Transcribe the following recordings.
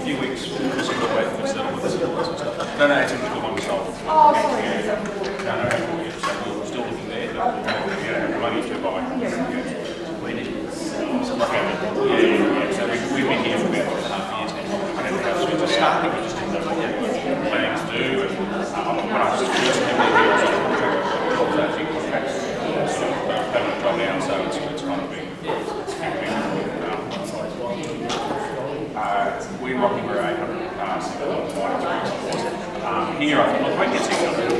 few weeks, just a little wait for settle with the settlers and stuff. No, it's in the one we sold. Oh, sorry. No, so we're still looking there, but we don't have the money to buy. So we've been here for about 2.5 years now. I don't know how soon to start, we just didn't know what plans to do. And when I was first came here, I was on a contract, so permanent job now, so it's kind of been, we're rocking we're 800 here I thought, look, I get 600.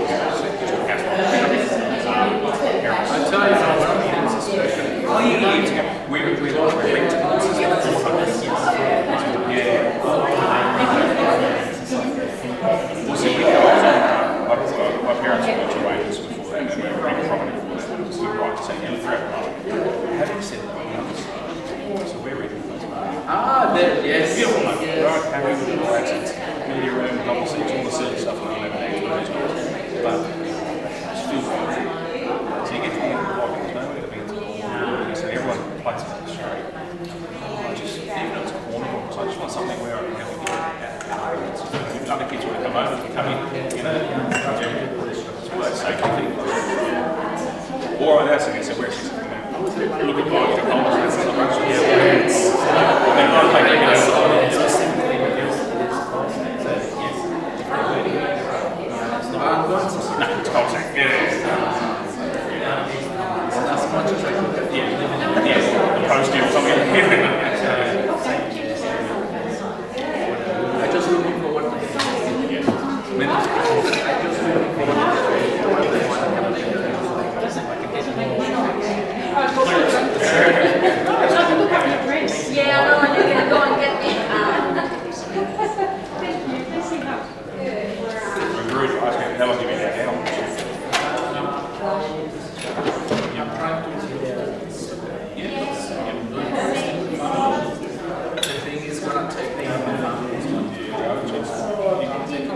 Oh, yeah. We're linked to this. Well, see, my parents were to Rangers before that, and they were renting property before that. So we're right to say, yeah, throughout having said that, so we're renting those. Yes. Beautiful, mate. Right, happy with the accents. Media room, double seats, all the silly stuff that I never actually do. But still fun. So you get to the end of the block, there's nowhere to be at all. So everyone plays it straight. Just, even though it's a corner, so I just want something where I can have a get out. Other kids want to come over, come in, you know. It's all that safety thing. Or that's again, so we're actually look at buying the homes, that's the rush. Yeah, it's no, it's contact. As much as I could. Yeah, the post deal something. I just looking for one thing. I just looking for one Yeah, I know, and you're gonna go and get me. Rude, I asked him, how long have you been out now? I'm trying to the thing is gonna take me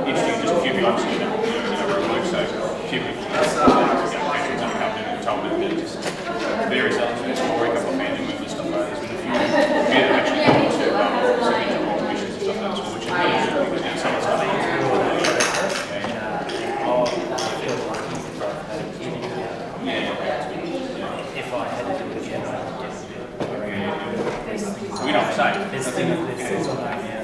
Interesting, just a few months ago, so a few weeks ago, veterans have come in and told me that just various elements, story, a couple of family members, stuff like that. There's been a few that actually come to signature competitions and stuff like that, which is really good because some of the stuff if I had to do it again, I would just do it. so we don't say. There's things on that, yeah.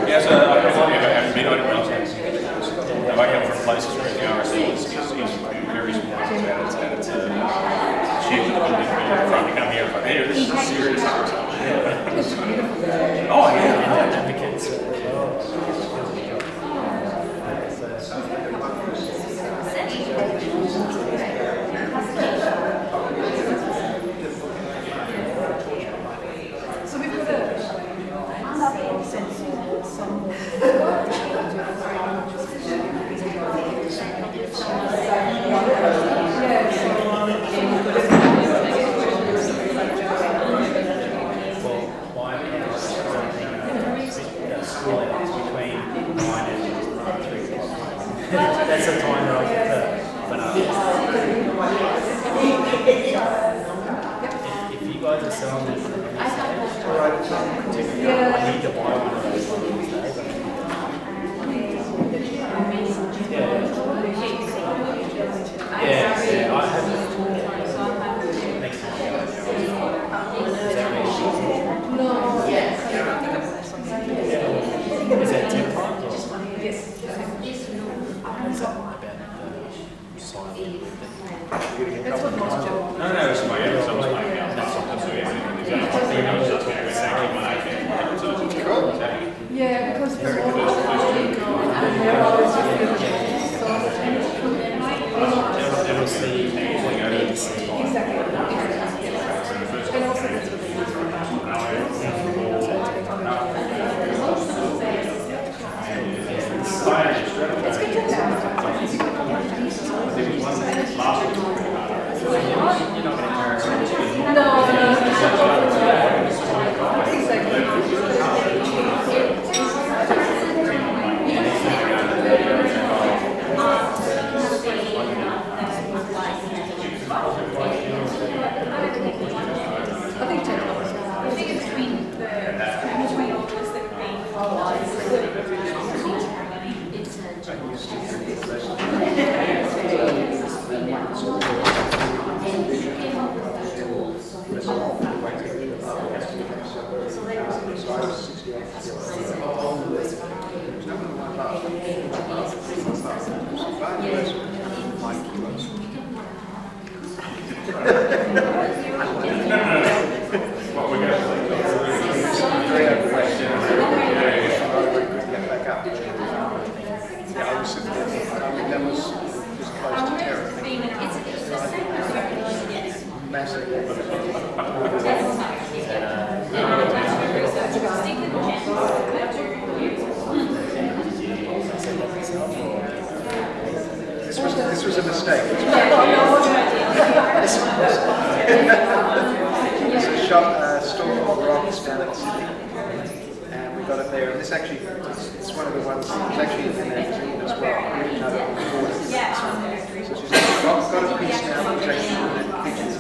Yeah, so I don't know if I haven't been, I didn't realise that. I come from places where the RSL is very small about it, and it's a shit with the building front to come here and here, this is serious. Oh, yeah. Advocates. So we've got a sense of some That's the time that I get the if you guys are selling this, I need to buy one of those these days. Yeah, I have it. Next time. Is that me? no. Is that 10 times or? Yes. Something about the sign. That's what most jobs. No, it's my, that was my, that's something, so yeah. was a mistake. This was a store called Rocks down in Sydney, and we got it there. And this actually, it's one of the ones that was actually in the magazine as well. We didn't know that before. So she's like, got a piece now, we'll take it and pictures.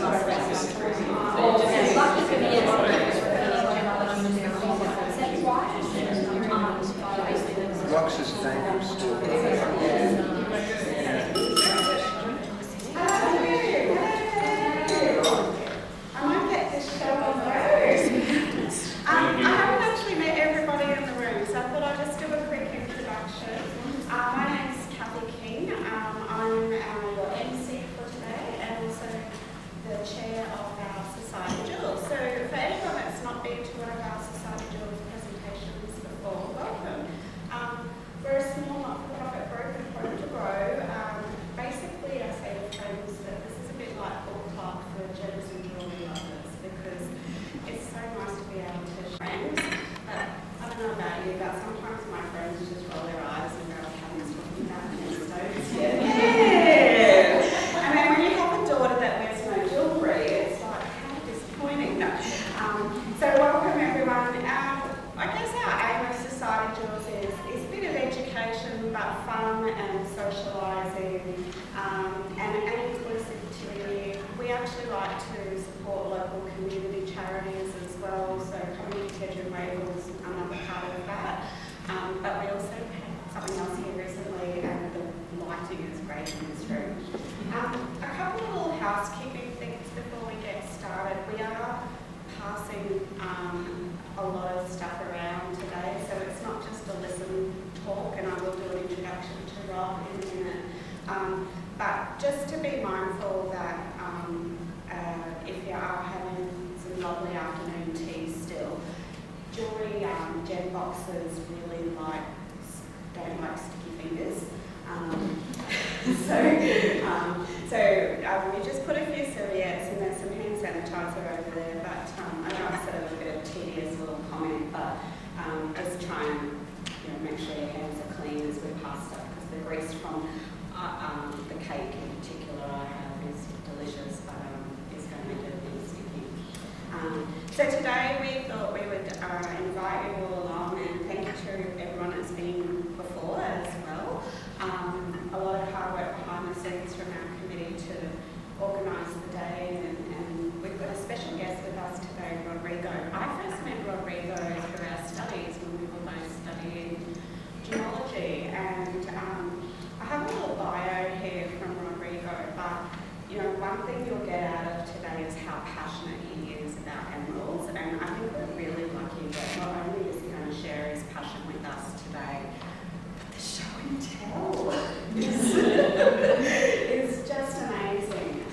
Rocks is a dangerous store. We just put a few serviettes and there's some hand sanitizer over there, but I know I said a little bit of a tedious little comment, but just try and make sure your hands are clean as we pass stuff, because the grease from the cake in particular I have is delicious, but it's going to make it a bit sticky. So today we thought we would invite you all along, and thank you to everyone that's been before as well. A lot of hard work behind the scenes from our committee to organise the day, and we've got a special guest with us today, Rodrigo. I first met Rodrigo through our studies when we were both studying geology, and I have a little bio here from Rodrigo, but one thing you'll get out of today is how passionate he is about emeralds, and I think we're really lucky that not only is he going to share his passion with us today, but the show and tell is just amazing.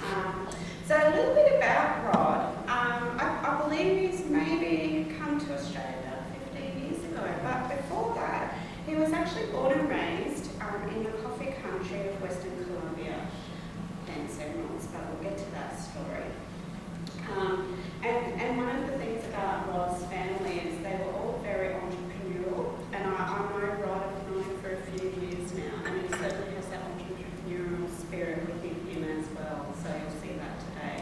So a little bit about Rod. I believe he's maybe come to Australia about 15 years ago, but before that, he was actually born and raised in the coffee country of Western Colombia. Hence emeralds, but we'll get to that story. And one of the things about Rod's family is they were all very entrepreneurial, and I know Rod, I've known him for a few years now, and he certainly has that entrepreneurial spirit within him as well, so you'll see that today.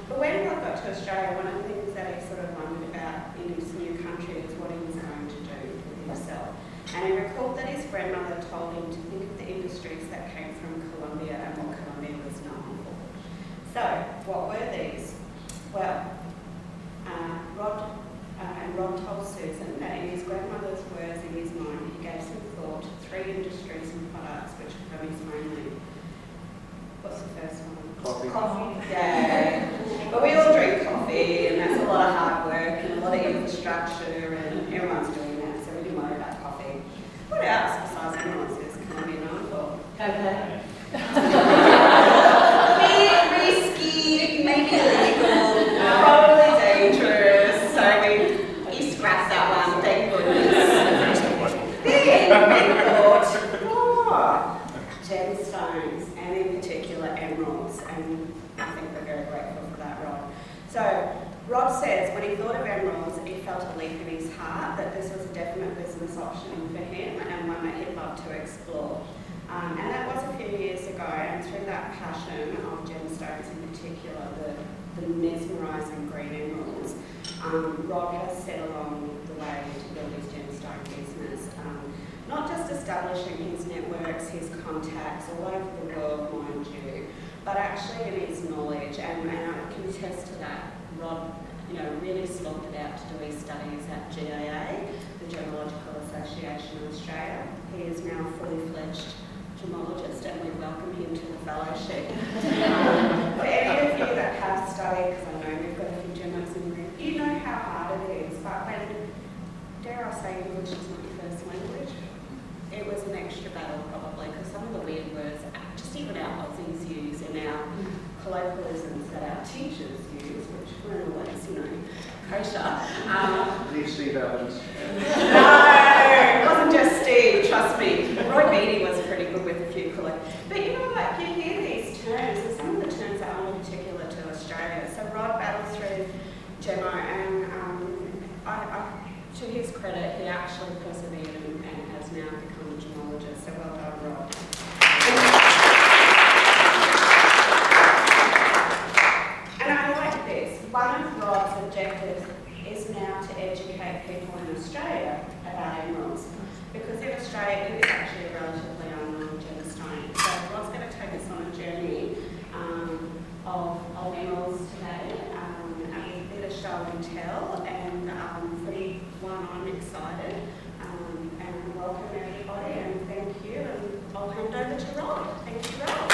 But when Rod got to Australia, one of the things that he sort of wondered about in his new country is what he was going to do with himself. And he recalled that his grandmother told him to think of the industries that came from Colombia and what Colombia was known for. So, what were these? Well, Rod told Susan that in his grandmother's words in his mind, he gave some thought to 3 industries and products which were his mainly. What's the first one? Coffee. Yeah. But we all drink coffee, and that's a lot of hard work and a lot of infrastructure, and everyone's doing that, so we didn't worry about coffee. What else besides emeralds is Colombia known for? Okay. Risky, maybe illegal, probably dangerous, so you scratched that one, thank goodness. Then we thought, gemstones, and in particular emeralds, and I think we're very grateful for that, Rod. So, Rod says when he thought of emeralds, he felt a leap in his heart that this was a definite business option for him and one that he'd love to explore. And that was a few years ago, and through that passion of gemstones in particular, the mesmerizing green emeralds, Rod has set along the way to build his gemstone business. Not just establishing his networks, his contacts all over the world, mind you, but actually in his knowledge, and I can attest to that. Rod, really slogged it out to do his studies at GAA, the Gemological Association of Australia. He is now a fully fledged gemologist, and we welcome him to the fellowship. For any of you that have studied, because I know we've got a few gemos in the room, you know how hard it is, but when, dare I say, English is not your first language, it was an extra battle probably, because some of the weird words, just even our Aussies use and our colloquialisms that our teachers use, which weren't always, kosher. Leave Steve Evans. No, it wasn't just Steve, trust me. Roy Beatty was pretty good with a few colloquialisms. But you hear these terms, and some of the terms are only particular to Australia. So Rod battled through Gemo, and to his credit, he actually persevered and has now become a gemologist. So well done, Rod. And I like this. One of Rod's objectives is now to educate people in Australia about emeralds. Because in Australia, it is actually a relatively unknown gemstone. So Rod's going to take us on a journey of emeralds today. A bit of show and tell, and for one, I'm excited. And welcome everybody, and thank you. And I'll hand over to Rod. Thank you, Rod.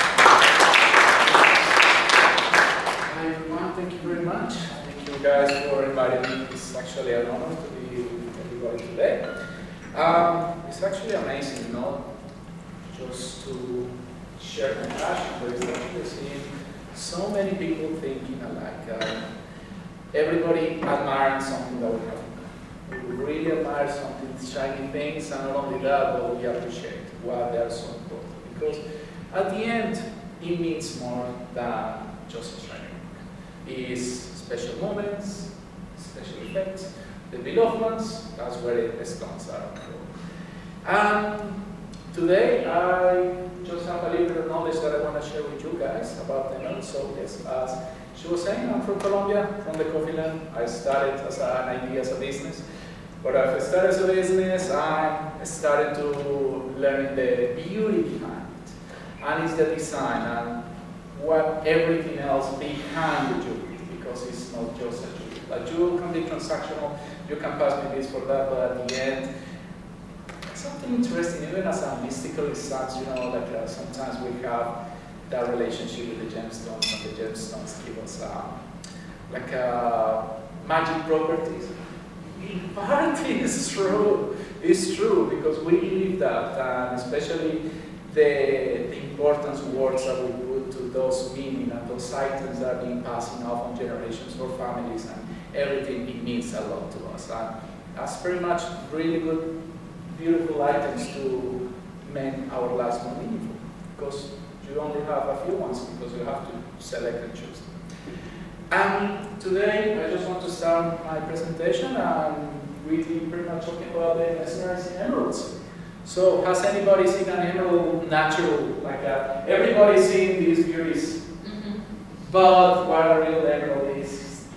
Hi everyone, thank you very much. Thank you guys for inviting me. It's actually an honor to be with everybody today. It's actually amazing, just to share my passion, but it's actually seeing so many people thinking alike. Everybody admiring something that we have. We really admire something, shiny things, and not only that, but we appreciate why they are so important. Because at the end, it means more than just a shiny. Is special moments, special effects, the beloved ones, that's where it comes out. And today I just have a little bit of knowledge that I want to share with you guys about the emeralds. So yes, as she was saying, I'm from Colombia, from the coffee land. I started as an idea as a business. But after I started as a business, I started to learn the beauty behind it. And it's the design and what everything else behind the jewelry, because it's not just a jewelry. A jewel can be transactional, you can pass me this for that, but at the end, something interesting, even as a mystical instance, sometimes we have that relationship with the gemstones, and the gemstones give us magic properties. In part, it's true, because we live that, and especially the importance words that we put to those meaning and those items that are being passing off on generations for families and everything, it means a lot to us. And that's pretty much really good, beautiful items to make our lives more meaningful, because you only have a few ones, because you have to select and choose. And today, I just want to start my presentation and really pretty much talking about the Mesmerizing Emeralds. So, has anybody seen an emerald natural like that? Everybody's seen these beauties. Mm-hmm. But what a real emerald is.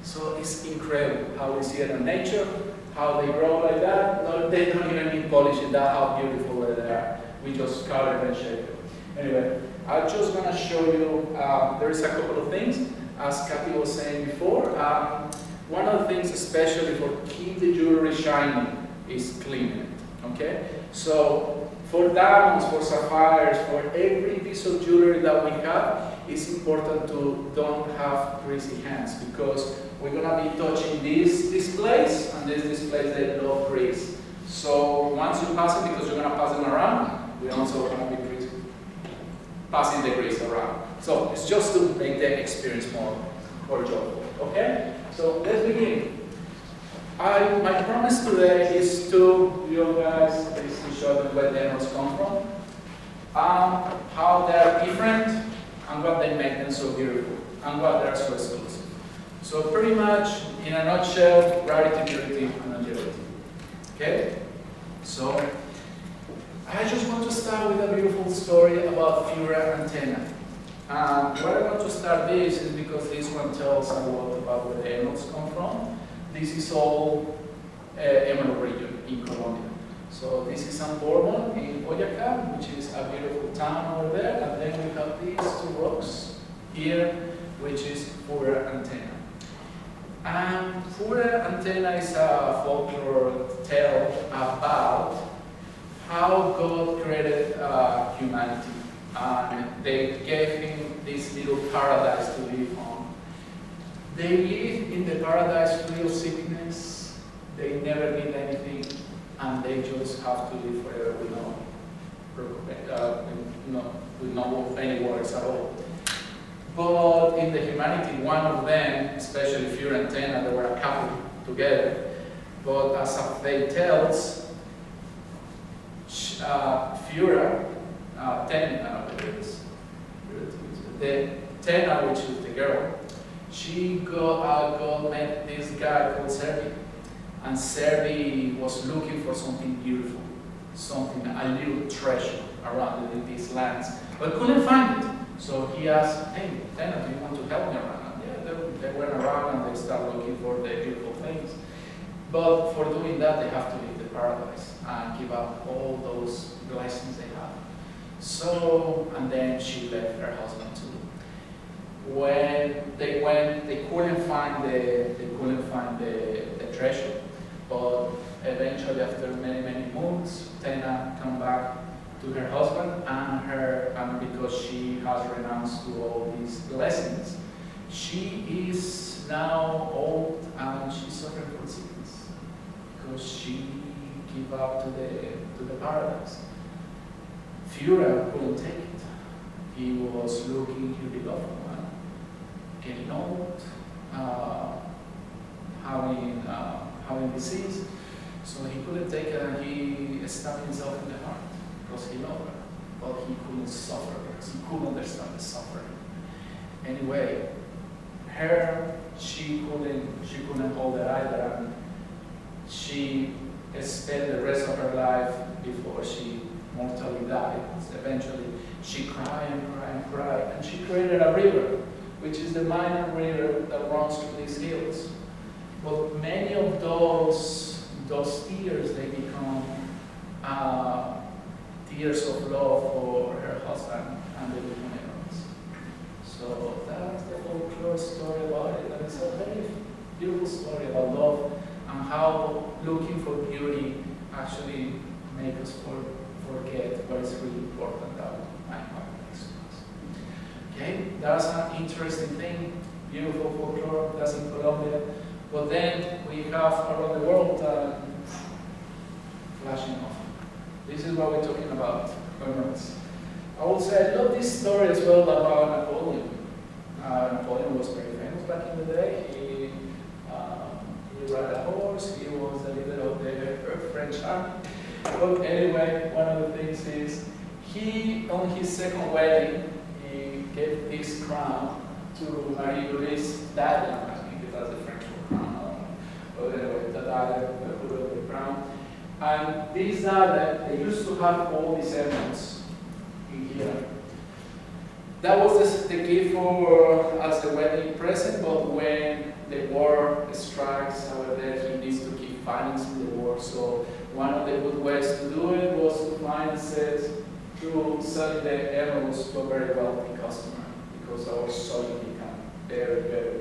So it's incredible how we see it in nature, how they grow like that. No, they don't even need polishing, that how beautiful they are. We just color and shape it. Anyway, I'm just going to show you, there is a couple of things, as Kathy was saying before. One of the things, especially for keep the jewelry shining, is cleaning it, okay? So, for diamonds, for sapphires, for every piece of jewelry that we have, it's important to don't have greasy hands, because we're gonna be touching this displays, and this displays, they love grease. So, once you pass it, because you're gonna pass them around, we're also gonna be passing the grease around. So, it's just to make the experience more joyful, okay? So, let's begin. My promise today is to you guys basically show them where the emeralds come from, how they are different, and what they make them so beautiful, and what they are so exclusive. So pretty much, in a nutshell, rarity, purity, and longevity. Okay? So, I just want to start with a beautiful story about Fura antenna. And why I want to start this is because this one tells a lot about where the emeralds come from. This is all emerald region in Colombia. So this is San Borja in Boyacá, which is a beautiful town over there. And then we have these two rocks here, which is Fura antenna. And Fura antenna is a folklore tale about how God created humanity. And they gave him this little paradise to live on. They live in the paradise free of sickness. They never need anything, and they just have to live forever with no any worries at all. But in the humanity, one of them, especially Fura and Tena, they were a couple together. But as a fate tells, Fura, Tena, which is the girl, she met this guy called Serbi, and Serbi was looking for something beautiful, a little treasure around in these lands, but couldn't find it. So he asked, "Hey, Tena, do you want to help me around?" And yeah, they went around and they started looking for the beautiful things. But for doing that, they have to leave the paradise and give up all those blessings they have. So, and then she left her husband too. When they went, they couldn't find the treasure. But eventually, after many months, Tena come back to her husband and because she has renounced to all these blessings, she is now old and she's suffering from sickness because she gave up to the paradise. Fura couldn't take it. He was looking, he beloved one, getting old, having disease, so he couldn't take it and he stabbed himself in the heart because he loved her, but he couldn't suffer because he couldn't understand the suffering. Anyway, she couldn't hold it either, and she spent the rest of her life before she mortally died. Eventually, she cried and cried, and she created a river, which is the minor river that runs through these hills. But many of those tears, they become tears of love for her husband, and they become emeralds. So that's the folklore story about it, and it's a very beautiful story about love and how looking for beauty actually makes us forget what is really important that my heart makes to us. Okay, that's an interesting thing, beautiful folklore, that's in Colombia. But then we have around the world flashing off. This is what we're talking about, emeralds. I would say I love this story as well about Napoleon. Napoleon was very famous back in the day. He rode a horse, he was a leader of the French army. But anyway, one of the things is, he, on his second wedding, he gave this crown to Marie-Louise Diadem, I think that's the French crown. But anyway, the diadem, the crown. And this diadem, they used to have all these emeralds in here. That was the gift for as a wedding present, but when the war strikes over there, he needs to keep financing the war. So one of the good ways to do it was to finance it through selling the emeralds to a very wealthy customer, because our soil became very, very,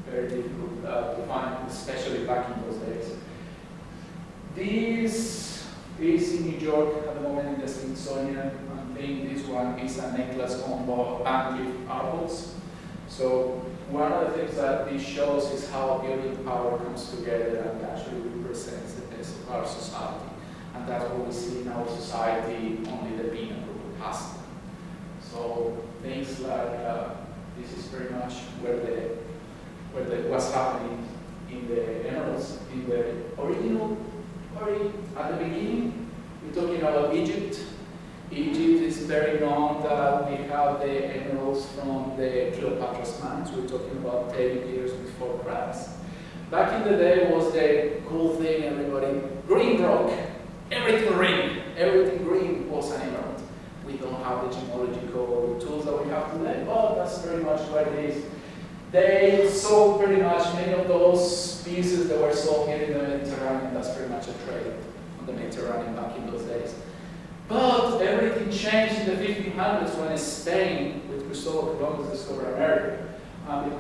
very difficult to find, especially back in those days. This is in New York at the moment in the Smithsonian. I think this one is a necklace on bank apples. So one of the things that this shows is how beauty and power comes together and actually represents the best of our society. And that's what we see in our society, only the pinnacle has them. So things like this is very much where what's happening in the emeralds, in the original. At the beginning, we're talking about Egypt. Egypt is very known that we have the emeralds from the Cleopatra's mines. We're talking about 30 years before Christ. Back in the day was the cool thing, everybody, green rock, everything green. everything green was an emerald. We don't have the gemological tools that we have today, but that's very much what it is. They sold pretty much many of those pieces that were sold here in the Mediterranean. That's pretty much a trade on the Mediterranean back in those days. But everything changed in the 1500s when Spain, with Cristobal Columbus, discovered America. And the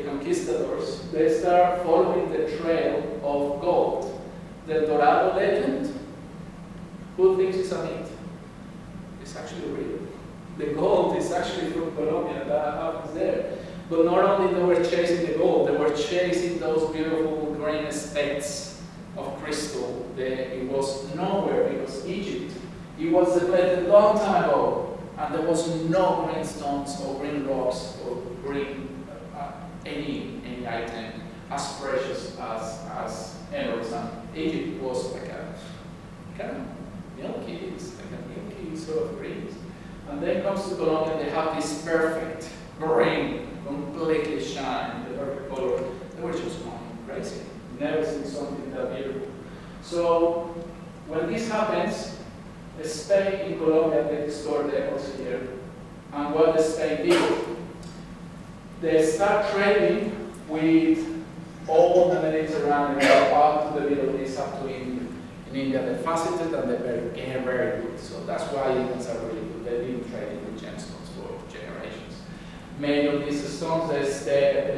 conquistadors, they start following the trail of gold. The Dorado legend, who thinks it's a myth? It's actually real. The gold is actually from Colombia, that happens there. But not only they were chasing the gold, they were chasing those beautiful green specks of crystal. It was nowhere because Egypt, it was depleted a long time ago, and there was no green stones or green rocks or green any item as precious as emeralds. And Egypt was like a kind of milky, it's like a milky sort of green. And then comes to Colombia, they have this perfect green, completely shine, the perfect color. They were just going crazy. Never seen something that beautiful. So when this happens, Spain in Colombia, they discovered the emeralds here. And what the Spain did, they start trading with all the Mediterranean, up to the Middle East, up to India. In India, they're faceted and they're very good. So that's why Indians are really good. They've been trading with gemstones for generations. Many of these stones they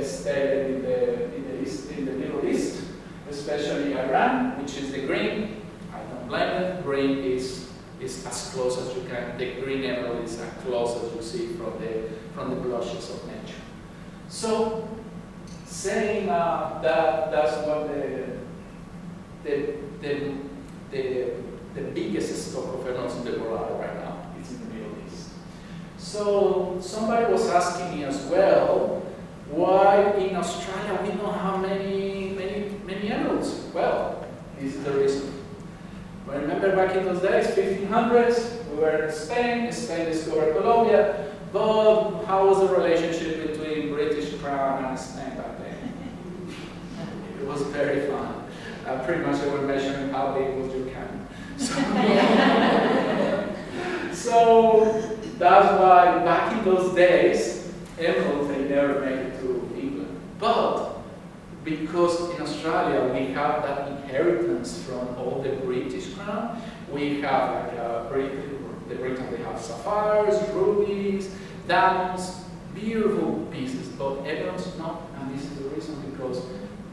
stay in the Middle East, especially Iran, which is the green. I don't blame them. Green is as close as you can. The green emerald is as close as you see from the blushes of nature. So, saying that's what the biggest stock of emeralds in the world right now is in the Middle East. So somebody was asking me as well, why in Australia we don't have many emeralds? Well, this is the reason. Remember back in those days, 1500s, we were in Spain discovered Colombia, but how was the relationship between British Crown and Spain back then? It was very fun. Pretty much they were measuring how big was your cannon. So that's why back in those days, emeralds, they never made it to England. But because in Australia we have that inheritance from all the British crown, we have like the Britain, they have sapphires, rubies, diamonds, beautiful pieces, but emeralds not. And this is the reason because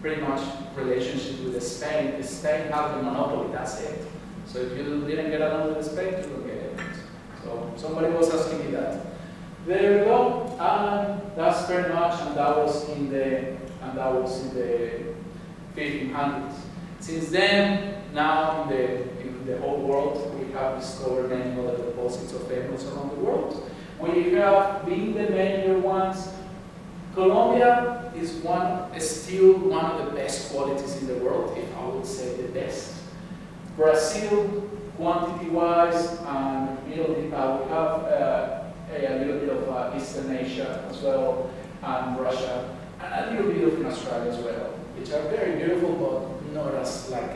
pretty much relationship with Spain. Spain has the monopoly, that's it. So if you didn't get along with Spain, you don't get it. So somebody was asking me that. There we go, and that's pretty much, and that was in the 1500s. Since then, now in the whole world, we have discovered many other deposits of emeralds around the world. We have been the major ones. Colombia is still one of the best qualities in the world, if I would say the best. Brazil, quantity-wise, and Middle East, we have a little bit of Eastern Asia as well, and Russia, and a little bit of in Australia as well, which are very beautiful, but not as like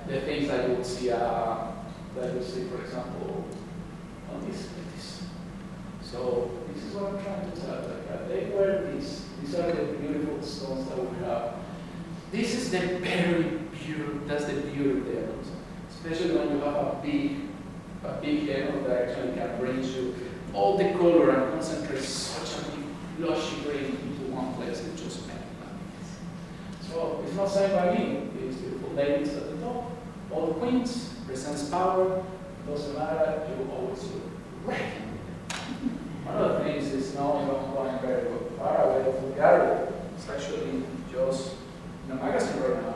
the things that you would see, for example, on this. So this is what I'm trying to tell you. They were these. These are the beautiful stones that we have. This is the very beautiful. That's the beauty of the emeralds, especially when you have a big emerald that actually can bring you all the color and concentrate such a big lushy green into one place. It just makes it. So it's not said by me. These beautiful ladies at the top, all the queens, presents power. Doesn't matter. You always look right. One of the things is now going very far away from the gallery. It's actually just in a magazine right now.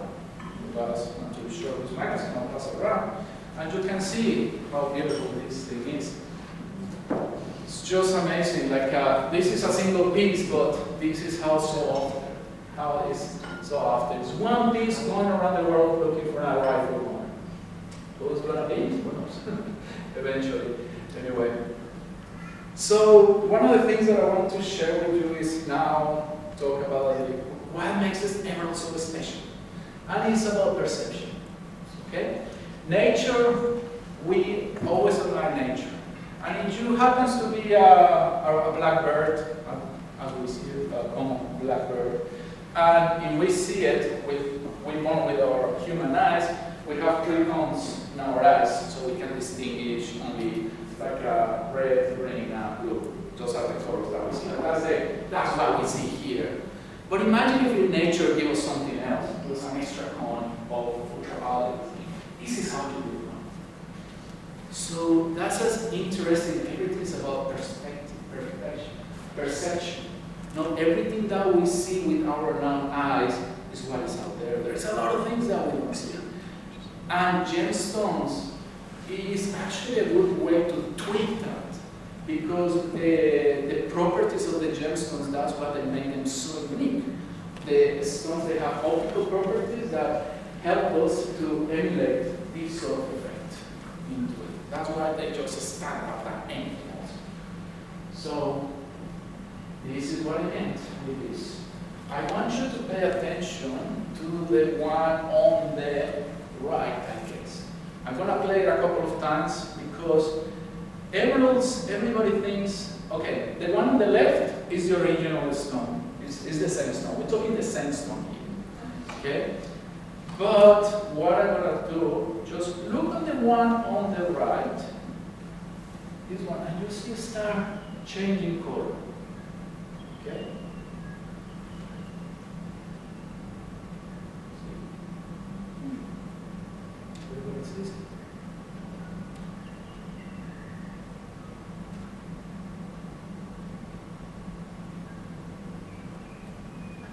Because I'm not too sure this magazine will pass around. And you can see how beautiful this thing is. It's just amazing. Like this is a single piece, but this is how it is so often. It's one piece going around the world looking for a rightful one. Who's gonna be? Who knows? Eventually. Anyway. So one of the things that I want to share with you is now talk about what makes this emerald so special. And it's about perception. Okay? Nature we always admire nature. And if you happens to be a blackbird, as we see it, a common blackbird, and if we see it, we born with our human eyes, we have 3 cones in our eyes, so we can distinguish only like red, green, and blue. Those are the colors that we see. That's what we see here. But imagine if in nature gave us something else, give us an extra cone of ultraviolet. This is how to do it. So that's as interesting. Everything is about perspective, perception. Not everything that we see with our known eyes is what is out there. There's a lot of things that we don't see. And gemstones is actually a good way to tweak that, because the properties of the gemstones, that's what they make them so unique. The stones, they have optical properties that help us to emulate this sort of effect into it. That's why they just stand out than anything else. So this is what I meant with this. I want you to pay attention to the one on the right, I guess. I'm going to play it a couple of times because emeralds, everybody thinks, okay, the one on the left is the original stone. It's the same stone. We're talking the same stone here. Okay? But what I'm going to do, just look at the one on the right, this one, and you see start changing color. Okay? What is this?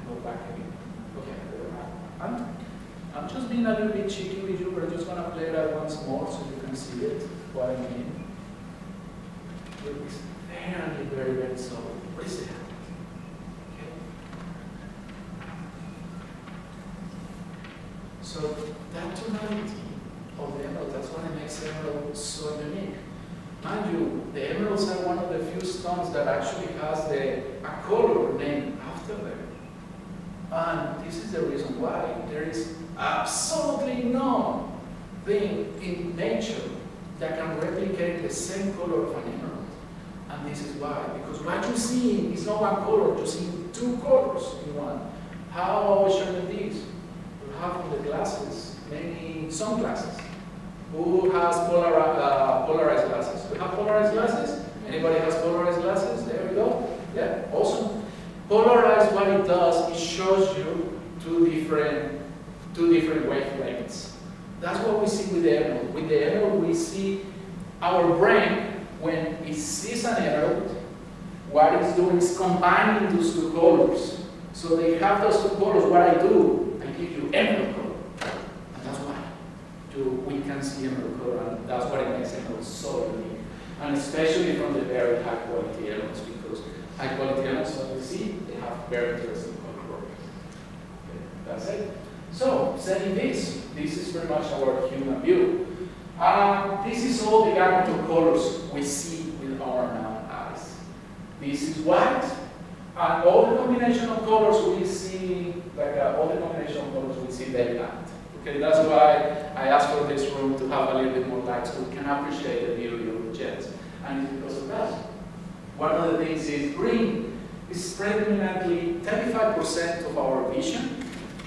Go back again. Okay. I'm just being a little bit cheeky with you, but I just want to play that once more so you can see it, what I mean. It's very, very, very solid. What is it? Okay. So that tonality of the emerald, that's what makes emerald so unique. Mind you, the emeralds are one of the few stones that actually has a color named after them. And this is the reason why there is absolutely no thing in nature that can replicate the same color of an emerald. And this is why, because what you see is not one color, you see 2 colors in one. How show you this? You have on the glasses, many sunglasses. Who has polarized glasses? We have polarized glasses? Anybody has polarized glasses? There we go. Yeah, awesome. Polarized, what it does, it shows you two different wavelengths. That's what we see with the emerald. With the emerald, we see our brain, when it sees an emerald, what it's doing is combining those 2 colors. So they have those 2 colors. What I do, I give you emerald color. And that's why we can see emerald color, and that's what it makes emerald so unique. And especially from the very high quality emeralds, because high quality emeralds, as we see, they have very interesting color properties. Okay, that's it. So, saying this is pretty much our human view. This is all the gamut of colors we see with our known eyes. This is white, and all the combination of colors we see, daylight. Okay, that's why I asked for this room to have a little bit more light so we can appreciate the beauty of the jets. And it's because of that. One of the things is green is predominantly 35% of our vision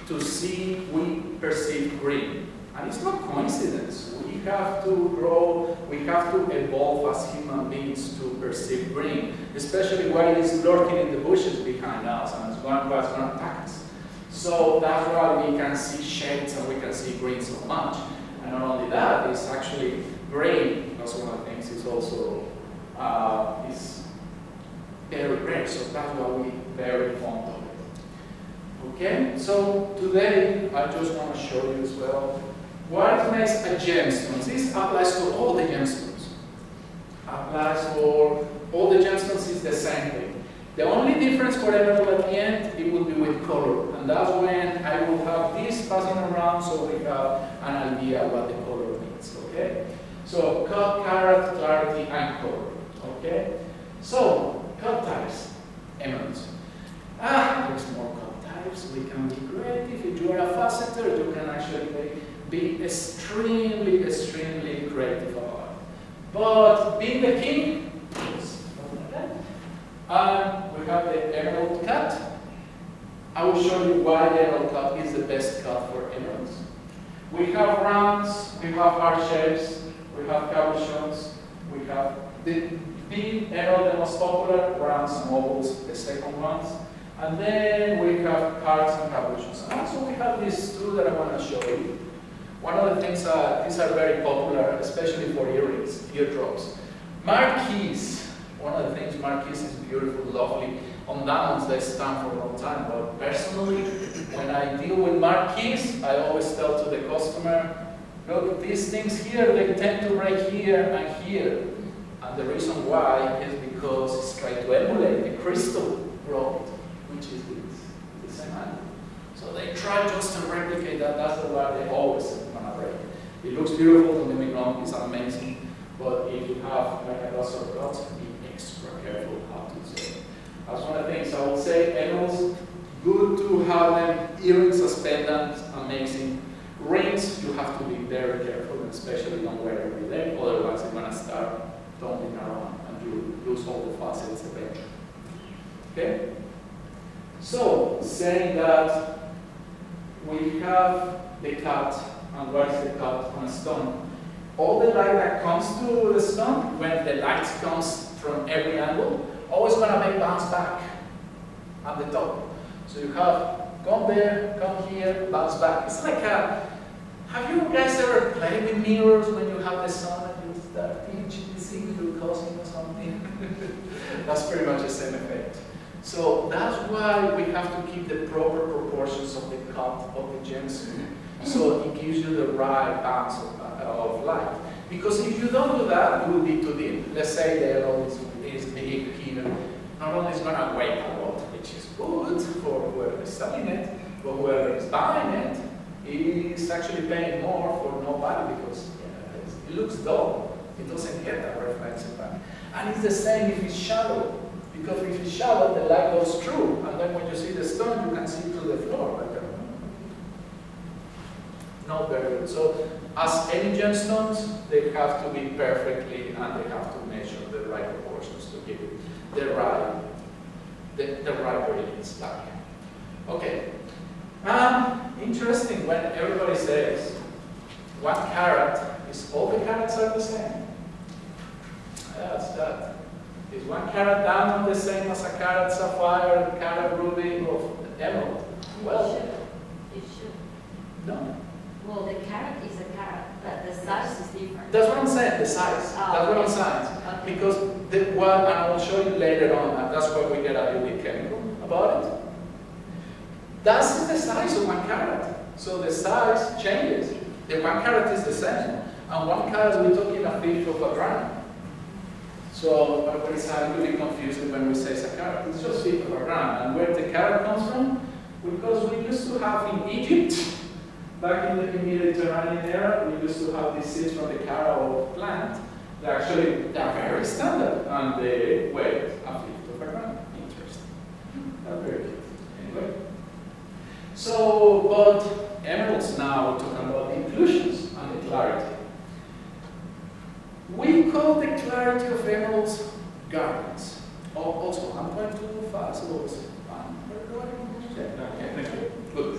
to see, we perceive green. And it's not coincidence. We have to grow, we have to evolve as human beings to perceive green, especially what is lurking in the bushes behind us and what's going to attack us. So that's why we can see shades and we can see green so much. And not only that, it's actually green, that's one of the things, it's also is very rare, so that's why we're very fond of it. Okay, so today I just want to show you as well what makes a gemstone. This applies to all the gemstones. Applies for all the gemstones, is the same thing. The only difference for emerald at the end, it will be with color. And that's when I will have this passing around so we have an idea what the color means. Okay? So cut, carat, clarity, and color. Okay? So, cut types, emeralds. There's more cut types. We can be creative. If you are a facetter, you can actually be extremely, extremely creative. creative about it. But being the king, it's not like that. And we have the emerald cut. I will show you why the emerald cut is the best cut for emeralds. We have rounds, we have heart shapes, we have cabochons, we have the big emerald, the most popular, rounds and ovals, the second ones. And then we have hearts and cabochons. And also we have these two that I want to show you. One of the things, these are very popular, especially for earrings, eardrops. Marquise. One of the things, marquise is beautiful, lovely. On diamonds, they stand for a long time. But personally, when I deal with marquise, I always tell to the customer, look, these things here, they tend to break here and here. And the reason why is because it's trying to emulate the crystal product, which is the same angle. So they try just to replicate that. That's the why they always want to break. It looks beautiful, don't get me wrong, it's amazing. But if you have like a lot of dots, be extra careful how to say it. That's one of the things I would say. Emeralds, good to have them. Earrings as pendants, amazing. Rings, you have to be very careful, especially don't wear every day. Otherwise, you're going to start tumbling around and you lose all the facets eventually. Okay? So, saying that we have the cut, and what is the cut on a stone? All the light that comes to the stone, when the light comes from every angle, always going to make bounce back at the top. So you have come there, come here, bounce back. It's like have you guys ever played with mirrors when you have the sun and you start seeing your cousin or something? That's pretty much the same effect. So that's why we have to keep the proper proportions of the cut of the gemstone. So it gives you the right bounce of light. Because if you don't do that, it will be too dim. Let's say the emerald is big here. Not only is going to weigh a lot, which is good for whoever is selling it, but whoever is buying it is actually paying more for no value because it looks dull. It doesn't get that reflection back. And it's the same if it's shallow. Because if it's shallow, the light goes through. And then when you see the stone, you can see through the floor. Not very good. So, as any gemstones, they have to be perfectly, and they have to measure the right proportions to give it the right brilliance back. Okay. Interesting when everybody says 1 carat is all the carats are the same. That's that. Is 1 carat diamond the same as a carat sapphire, carat ruby, or emerald? Well, It should. no. Well, the carat is a carat, but the size is different. That's what I'm saying, the size. Oh, that's what I'm okay. saying. Okay. Because and I will show you later on, and that's where we get a little bit chemical about it. That's the size of 1 carat. So the size changes. The 1 carat is the same. And 1 carat, we're talking a fifth of a gram. So it's really confusing when we say it's a carat. It's just fifth of a gram. And where the carat comes from? Because we used to have in Egypt, back in the Mediterranean era, we used to have these seeds from the carob plant. They are very standard, and they weigh a fifth of a gram. Interesting. That's very cute. Anyway. So, but emeralds now, we're talking about the inclusions and the clarity. We call the clarity of emeralds garnets. Also, I'm going too fast. Okay, thank you. Good.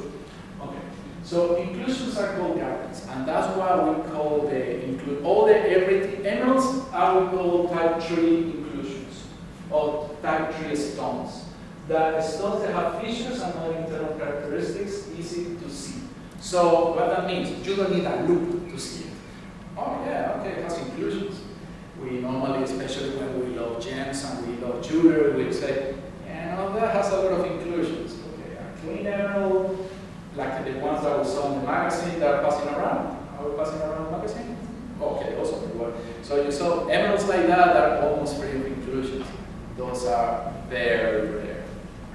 Okay. So inclusions are called garnets, and that's why we call everything emeralds are we call type 3 inclusions, or type 3 stones. The stones that have features and other internal characteristics easy to see. So what that means, you don't need a loop to see it. Oh yeah, okay, it has inclusions. We normally, especially when we love gems and we love jewelry, we say, that has a lot of inclusions. Okay, a clean emerald, like the ones that we saw in the magazine that are passing around. Are we passing around the magazine? Okay, those are the ones. So you saw emeralds like that are almost free of inclusions. Those are very rare.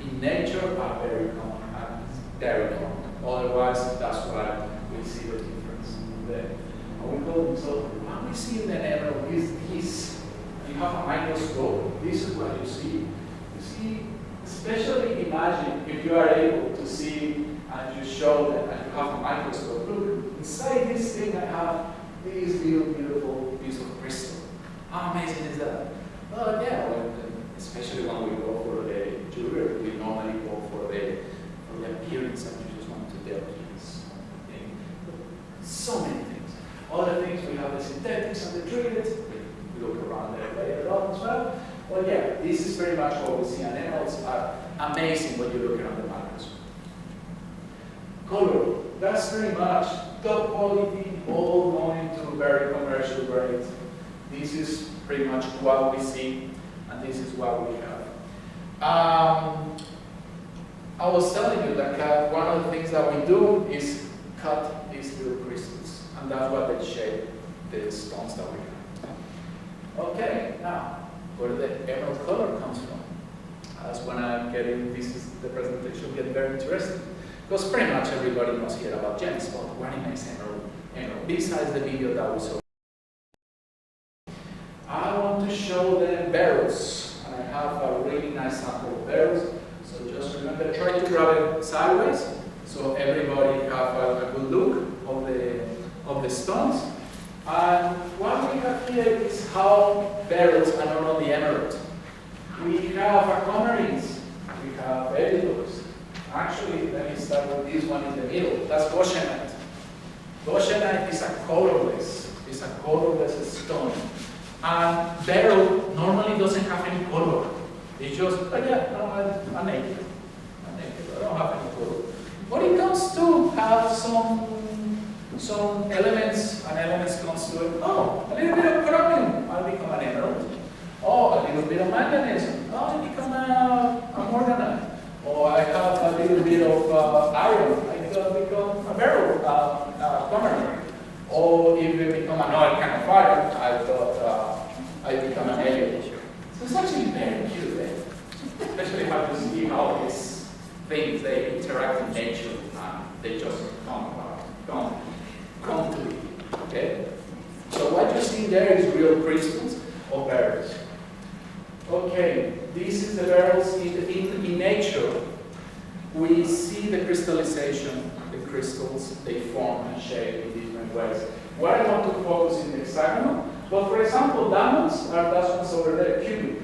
In nature are very common and very common. Otherwise, that's why we see the difference there. And we call them, so what we see in an emerald is this. You have a microscope, this is what you see. You see, especially imagine if you are able to see and you show them and you have a microscope. Look, inside this thing I have this beautiful piece of crystal. How amazing is that? Well, yeah, especially when we go for the jewelry, we normally go for the appearance, and you just want to the appearance. So many things. Other things, we have the synthetics and the treated. We look around there later on as well. Well, yeah, this is very much what we see, and emeralds are amazing when you look around the microscope. Color, that's very much top quality, all going to very commercial grade. This is pretty much what we see, and this is what we have. I was telling you that one of the things that we do is cut these little crystals, and that's what they shape the stones that we have. Okay, now, where the emerald color comes from? That's when I'm getting, this is the presentation get very interesting. Because pretty much everybody knows here about gems, but what makes emerald, besides the video that we saw. I want to show them barrels, and I have a really nice sample of barrels. So just remember, try to grab it sideways, so everybody have a good look of the stones. And what we have here is how barrels are not only emerald. We have aquamarines, we have editors. Actually, let me start with this one in the middle. That's goshenite. Goshenite is a colorless. It's a colorless stone. And beryl normally doesn't have any color. It's just, oh yeah, no, I'm naked. I'm naked. I don't have any color. But it comes to have some elements, and elements comes to it. Oh, a little bit of chromium, I'll become an emerald. Oh, a little bit of manganese, oh, I become a morganite. Or I have a little bit of iron, I become a beryl, aquamarine. Or if you become another kind of iron, I thought I become an alien. So it's actually very cute, eh? Especially how to see how these things, they interact in nature, and they just come to be, okay? So what you see there is real crystals or beryls. Okay, this is the beryls in nature. We see the crystallization, the crystals, they form and shape in different ways. What I want to focus in the hexagonal, well, for example, diamonds are those ones over there, cubic.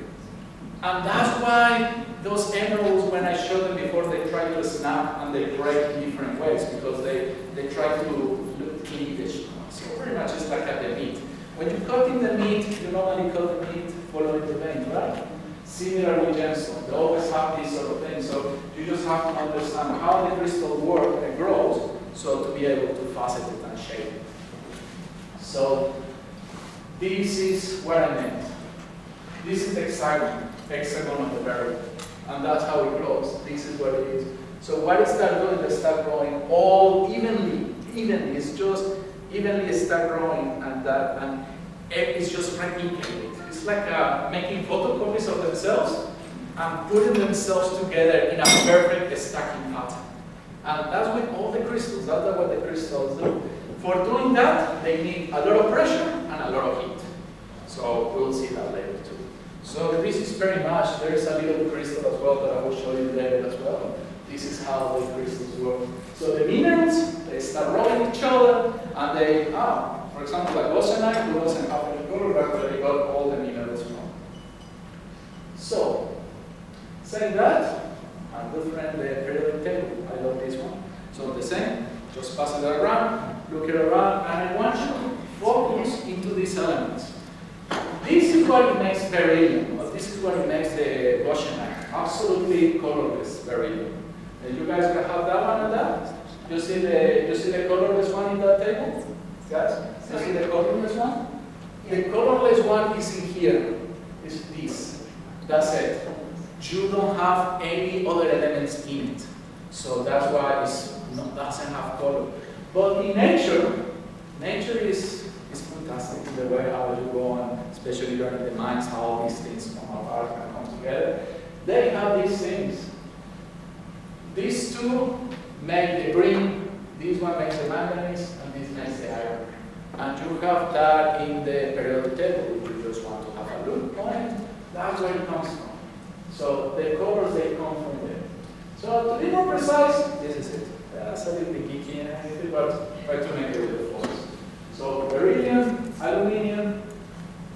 And that's why those emeralds, when I showed them before, they try to snap and they break in different ways because they try to cleavage. So pretty much it's like at the meat. When you cut in the meat, you normally cut the meat following the vein, right? Similar with gemstones, they always have this sort of thing. So you just have to understand how the crystal works and grows, so to be able to facet it and shape it. So this is what I meant. This is the hexagon of the beryl, and that's how it grows. This is what it is. So what it starts doing, they start growing all evenly. It's just evenly start growing, and it's just replicated. It's like making photocopies of themselves and putting themselves together in a perfect stacking pattern. And that's with all the crystals. That's what the crystals do. For doing that, they need a lot of pressure and a lot of heat. So we'll see that later too. So this is very much, there's a little crystal as well that I will show you later as well. This is how the crystals work. So the minerals, they start rolling each other, and they, for example, like goshenite, who doesn't have any color, that's where they got all the minerals from. So, saying that, I'm good friend the periodic table. I love this one. So the same, just pass it around, look it around, and I want you to focus into these elements. This is what it makes beryllium. This is what it makes the goshenite. Absolutely colorless beryllium. You guys can have that one and that. You see the colorless one in that table? Guys, you see the colorless one? The colorless one is in here. It's this. That's it. You don't have any other elements in it. So that's why it doesn't have color. But in nature is fantastic in the way how you go on, especially learning the mines, how all these things come apart and come together. They have these things. These two make the green, this one makes the manganese, and this makes the iron. And you have that in the periodic table if you just want to have a look on it. That's where it comes from. So the colors, they come from there. So to be more precise, this is it. That's a little bit geeky and everything, but try to make it with the force. So beryllium, aluminium,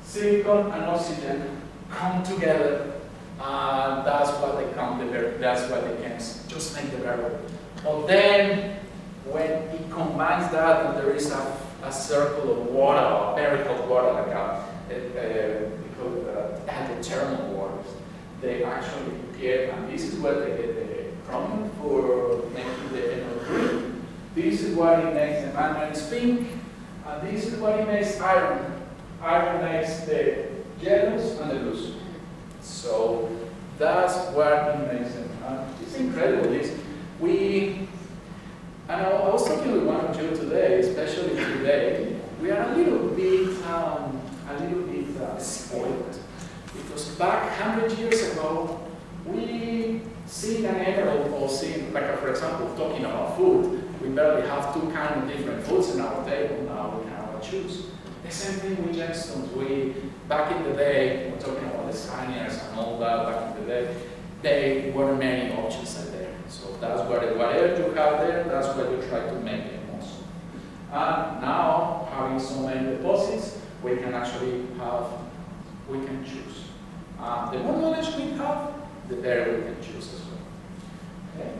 silicon, and oxygen come together, and that's what they can just make the barrel. But then, when it combines that, and there is a circle of water, very hot water, like the thermal waters, they actually get, and this is where they get the chromium for making the emerald green. This is what it makes the manganese pink, and this is what it makes iron. Iron makes the yellows and the blues. So that's what it makes them. It's incredible. And I was talking with one of you today, especially today. We are a little bit spoiled, because back 100 years ago, we seen an emerald or seen, like for example, talking about food. We barely have two kind of different foods in our table. Now we can choose. The same thing with gemstones. Back in the day, we're talking about the Spaniards and all that. Back in the day, there weren't many options out there. So that's whatever you have there, that's what you try to make the most. And now, having so many deposits, we can actually choose. The more knowledge we have, the better we can choose as well. Okay?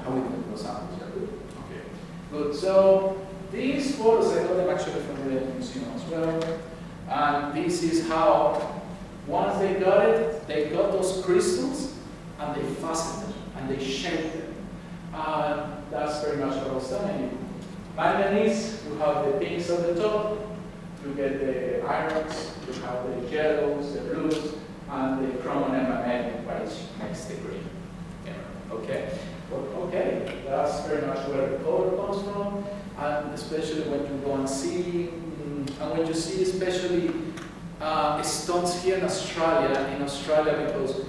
How we can do samples? Good. Okay. Good. So these photos, I got them actually from the museum as well. And this is how, once they got it, they got those crystals and they fastened them and they shaped them. That's very much what I was telling you. Manganese, you have the pinks on the top, you get the irons, you have the yellows, the blues, and the chromium and which makes the green. Yeah. Okay? Okay, that's very much where the color comes from, and especially when you go and see, and when you see especially stones here in Australia, because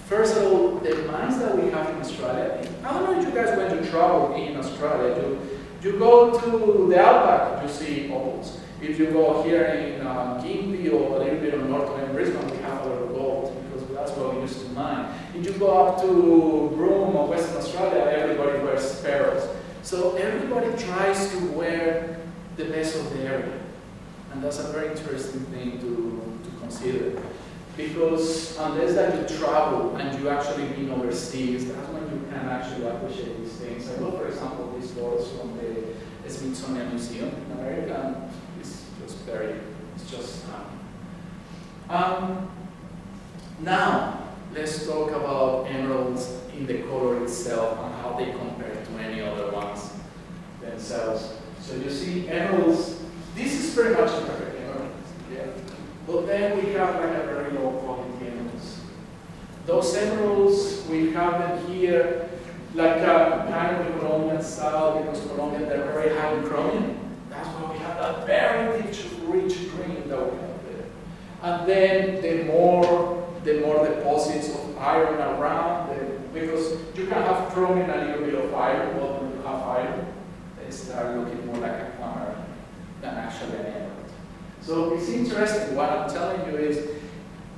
first of all, the mines that we have in Australia, I don't know if you guys, when you travel in Australia, you go to the outback, you see opals. If you go here in Gympie or a little bit on north of Brisbane, we have a lot of gold, because that's what we used to mine. If you go up to Broome or Western Australia, everybody wears sparrows. So everybody tries to wear the best of the area. And that's a very interesting thing to consider. Because unless that you travel and you actually been overseas, that's when you can actually appreciate these things. I love, for example, these photos from the Smithsonian Museum in America, and it's just now, let's talk about emeralds in the color itself and how they compare to any other ones themselves. So you see emeralds, this is pretty much a perfect emerald. Yeah. But then we have like a very low quality emeralds. Those emeralds, we have them here like a kind of a Colombian style, because Colombian, they're very high in chromium. That's why we have that very rich green that we have there. And then the more deposits of iron around, because you can have chromium and a little bit of iron, but when you have iron, they start looking more like a hammer than actually an emerald. So it's interesting. What I'm telling you is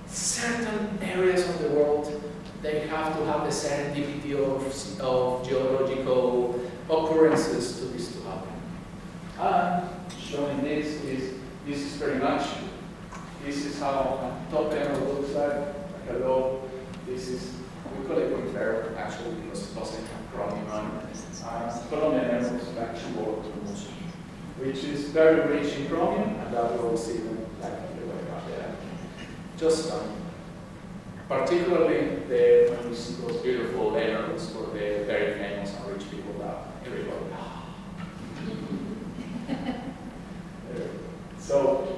certain areas of the world, they have to have the serendipity of geological occurrences to this to happen. And showing this is very much, this is how a top emerald looks like a low. This is, we call it confer actually because it doesn't have chromium on it. Colombian emeralds like Chibor, which is very rich in chromium, and that we'll see them like the way up there. Just particularly when we see those beautiful emeralds for the very famous and rich people that everybody. So,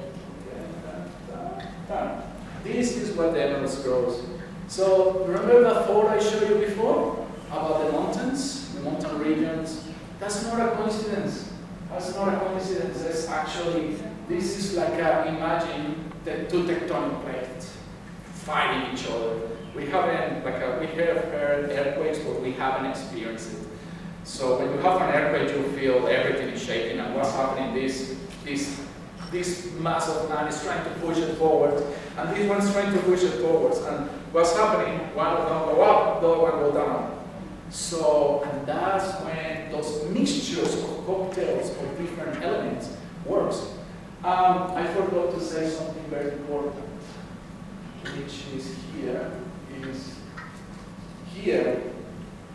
this is what the emeralds grows. So, remember that photo I showed you before about the mountains, the mountain regions? That's not a coincidence. That's not a coincidence. That's actually, this is like imagine the two tectonic plates fighting each other. We haven't, we have heard earthquakes, but we haven't experienced it. So when you have an earthquake, you feel everything is shaking, and what's happening? This mass of land is trying to push it forward, and this one's trying to push it forwards. And what's happening? One of them go up, the other one go down. So, and that's when those mixtures of cocktails of different elements works. I forgot to say something very important, which is here,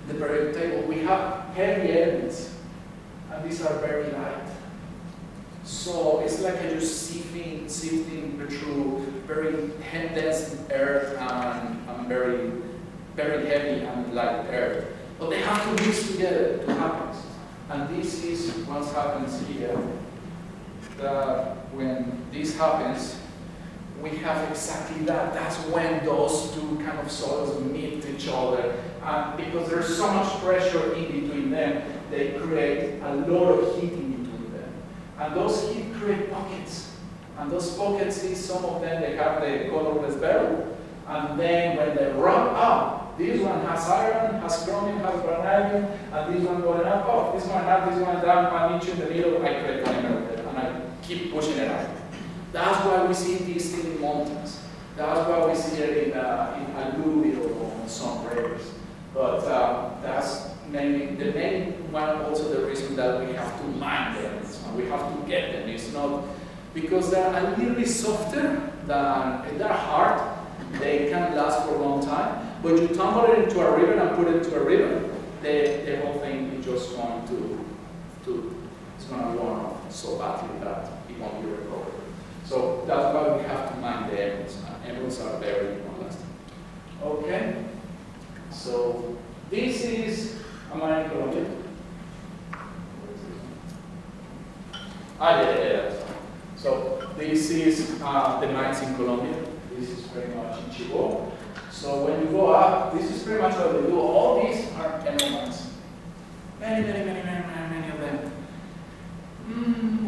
the periodic table, we have heavy elements, and these are very light. So it's like you're sifting through very dense earth and very, very heavy and light earth. But they have to mix together to happen. And this is what happens here, that when this happens, we have exactly that. That's when those two kind of soils meet each other. And because there's so much pressure in between them, they create a lot of heat in between them. And those heat create pockets. And those pockets, see, some of them, they have the colorless barrel. And then when they rub up, this one has iron, has chromium, has vanadium, and this one going up, oh, this one up, this one down, and each in the middle, I create an emerald, and I keep pushing it up. That's why we see these things in mountains. That's why we see it in alluvial or on some rivers. But that's mainly the main one, also the reason that we have to mine them, and we have to get them. It's not because they're a little bit softer than they're hard. They can last for a long time. But you tumble it into a river and put it into a river, the whole thing is just going it's going to run off so badly that it won't be recovered. So that's why we have to mine the emeralds. Emeralds are very long-lasting. Okay. So this is a mine in Colombia. Yeah. So this is the mines in Colombia. This is very much in Chihuahua. So when you go up, this is pretty much what they do. All these are emerald mines. Many of them.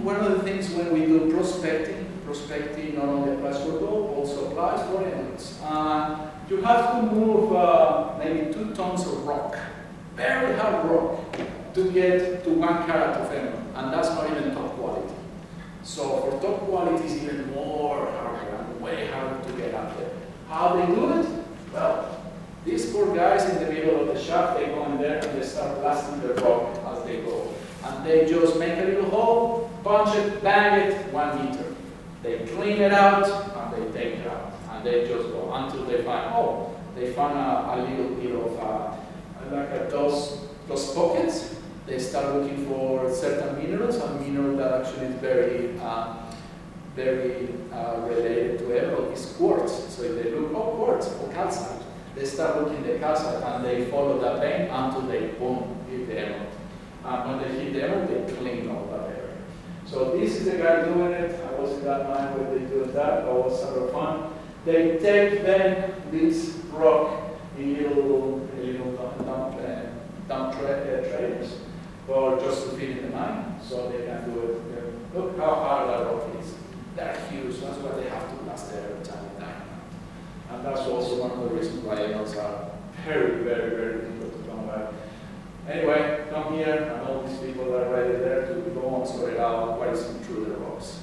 One of the things when we do prospecting not only applies for gold, also applies for emeralds. You have to move maybe 2 tons of rock, very hard rock, to get to 1 carat of emerald, and that's not even top quality. So for top quality, it's even more harder and way harder to get up there. How they do it? Well, these poor guys in the middle of the shaft, they go in there and they start blasting the rock as they go. And they just make a little hole, punch it, bang it, 1 meter. They clean it out and they take it out. And they just go until they find, they find a little bit of those pockets. They start looking for certain minerals, a mineral that actually is very related to emerald is quartz. So if they look, quartz or calcite, they start looking at the calcite and they follow that vein until they boom, hit the emerald. And when they hit the emerald, they clean all that area. So this is the guy doing it. I was in that mine where they do that. That was sort of fun. They take then this rock in little dump trailers, or just to fit in the mine, so they can do it. Look how hard that rock is. They're huge. That's why they have to last there every time they die. And that's also one of the reasons why emeralds are very, very, very difficult to come by. Anyway, come here, and all these people are ready there to go and sort it out what is through the rocks.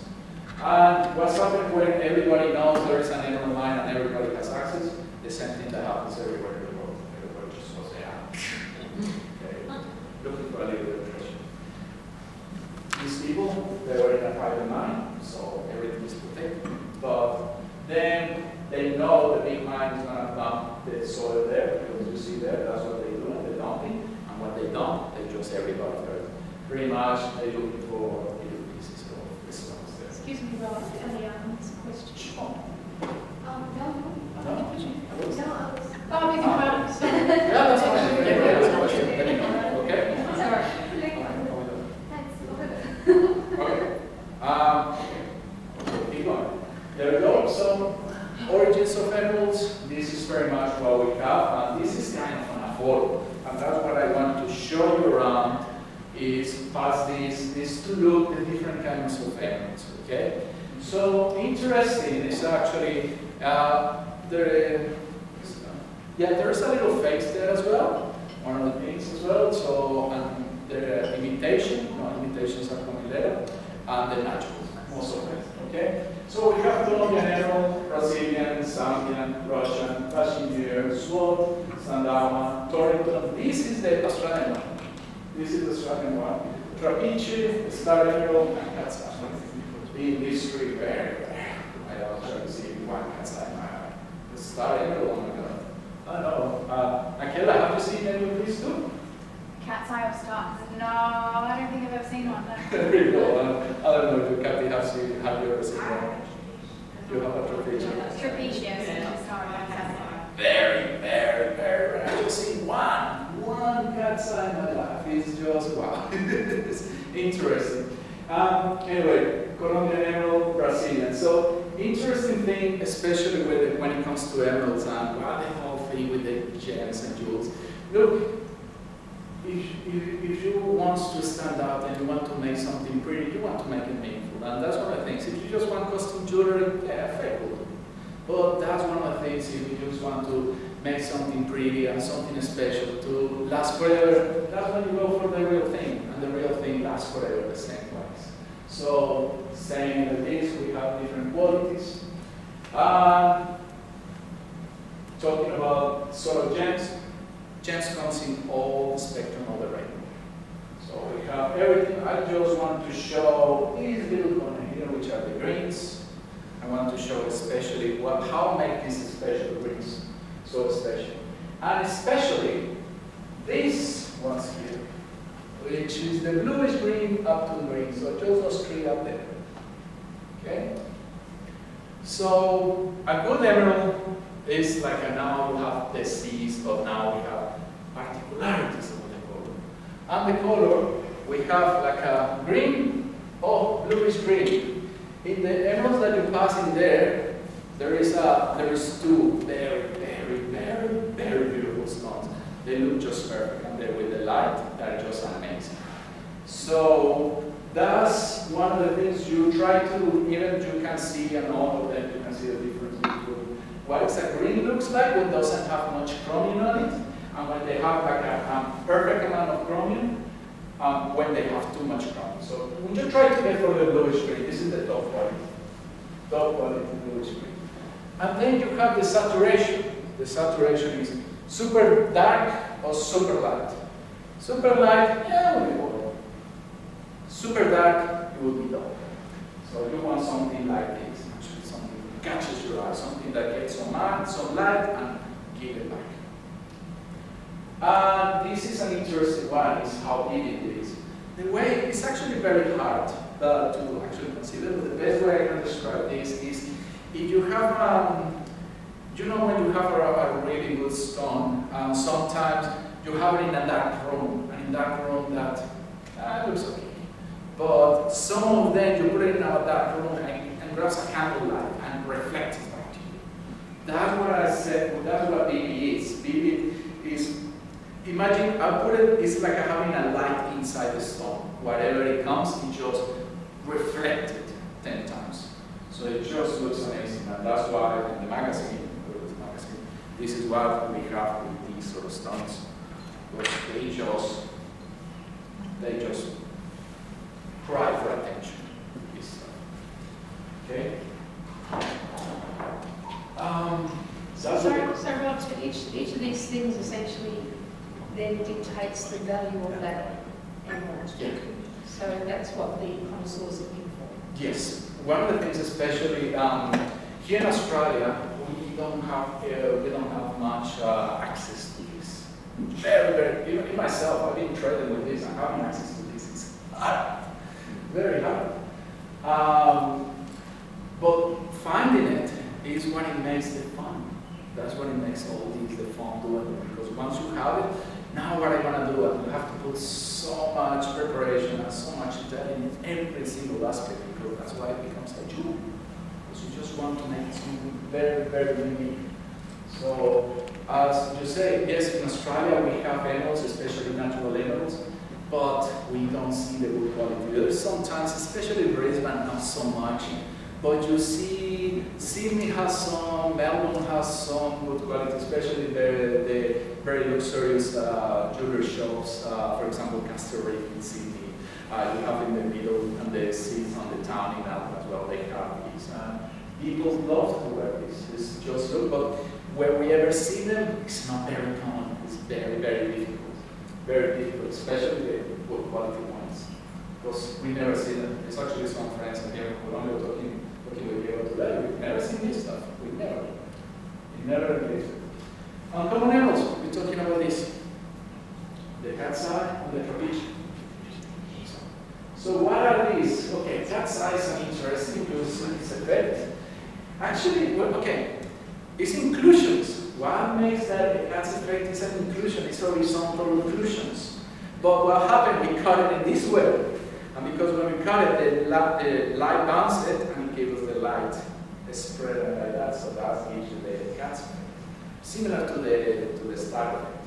And what's happened when everybody knows there is an emerald mine and everybody has access? The same thing that happens everywhere in the world. Everybody just goes, okay, looking for a little bit of treasure. These people, they were in a private mine, so everything is protected. But then they know the big mine is going to dump the soil there, because you see there, that's what they do, and they're dumping. And what they dump, they just everybody there. Pretty much, they're looking for little pieces of this stuff there. Excuse me, Rob, can I ask a question? Sure. Oh, we can run. Yeah, that's fine. Yeah, that's fine. Let me know. Okay? Sorry. Okay. Keep going. There we go. So, origins of emeralds. This is very much what we have, and this is kind of an photo. And that's what I want to show you around. Is past this to look at different kinds of emeralds. Okay. So interesting is actually there's a little face there as well. One of the things as well. So the imitations are coming later, and the naturals, most of them. Okay. So we have Colombian emerald, Brazilian, Zambian, Russian, Kashmir, Swat, Sandama, Torrington. This is the Australian one. This is the Australian one. Trapezoid, Star Emerald, and Katzak. in this tree, very rare. I was trying to see one cat's eye in my eye. The star emerald, oh my god. I know. Akela, have you seen any of these too? Cat's eye of stars. No, I don't think I've ever seen one. No. Very cool. I don't know if Kathy have you ever seen one? You have a trapezium. Trapezium. Very, very, very rare. I've just seen one cat's eye in my life. It's just wow. It's interesting. Anyway, Colombian emerald, Brazilian. So interesting thing, especially when it comes to emeralds and what the whole thing with the gems and jewels. Look, if you want to stand out and you want to make something pretty, you want to make it meaningful. And that's one of the things. If you just want costume jewelry, yeah, fair cool. But that's one of the things, if you just want to make something pretty and something special to last forever, that's when you go for the real thing. And the real thing lasts forever the same ways. So, saying that this, we have different qualities. Talking about sort of gems. Gems comes in all the spectrum of the rainbow. So we have everything. I just want to show these little corners here, which are the greens. I want to show especially how make these special greens so special. And especially these ones here, which is the bluish green up to the green. So just those three up there. Okay? So a good emerald is like now we have the seas, but now we have particularities of the color. And the color, we have like a green or bluish green. In the emeralds that you pass in there, there is two very, very, very, very beautiful stones. They look just perfect, and they're with the light, they're just amazing. So that's one of the things you try to, even you can see, and all of them, you can see the difference between what a green looks like when it doesn't have much chromium on it, and when they have like a perfect amount of chromium, when they have too much chromium. So when you try to get for the bluish green, this is the top quality. Top quality bluish green. And then you have the saturation. The saturation is super dark or super light. Super light, yeah, will be bold. Super dark, it will be dull. So you want something like this, actually something that catches your eye, something that gets some light and give it back. This is an interesting one, is how big it is. The way, it's actually very hard to actually consider, but the best way I can describe this is if you have, you know when you have a really good stone, sometimes you have it in a dark room, and in that room that looks okay. But some of them, you put it in a dark room and grabs a candlelight and reflects it back to you. That's what I said, that's what BB is. BB is, imagine, I put it, it's like having a light inside the stone. Whatever it comes, it just reflects it 10 times. So it just looks amazing, and that's why in the magazine, this is what we have with these sort of stones. Because they just cry for attention. Okay? So Rob, so each of these things essentially then dictates the value of that emerald. Yeah. So that's what the connoisseur is looking for. Yes. One of the things, especially here in Australia, we don't have much access to this. Very, even myself, I've been trading with this and having access to this is hard, very hard. But finding it is what it makes it fun. That's what it makes all these the fun doing it. Because once you have it, now what I want to do, you have to put so much preparation and so much intelligence in every single aspect, because that's why it becomes a jewel. Because you just want to make something very, very unique. So, as you say, yes, in Australia we have emeralds, especially natural emeralds, but we don't see the good quality. There's sometimes, especially in Brisbane, not so much. But you see, Sydney has some, Melbourne has some good quality, especially the very luxurious jewelry shops. For example, Castle Reef in Sydney. You have in the middle and the seats on the town in Melbourne as well. They have these. People love to wear this. It's just look, but where we ever see them, it's not very common. It's very, very difficult. Very difficult, especially the good quality ones. because we never see them. It's actually some friends in here who only talking with you today. We've never seen this stuff. We never lived. Uncommon emeralds, we're talking about this. The cat's eye and the trapeze. So what are these? Okay, cat's eye is an interesting because it's a effect. Actually, well, okay, it's inclusions. What makes that a cat's effect is an inclusion. It's horizontal inclusions. But what happened, we cut it in this way. And because when we cut it, the light bounced it and it gave us the light spread like that. So that gives you the cat's effect. Similar to the star effect.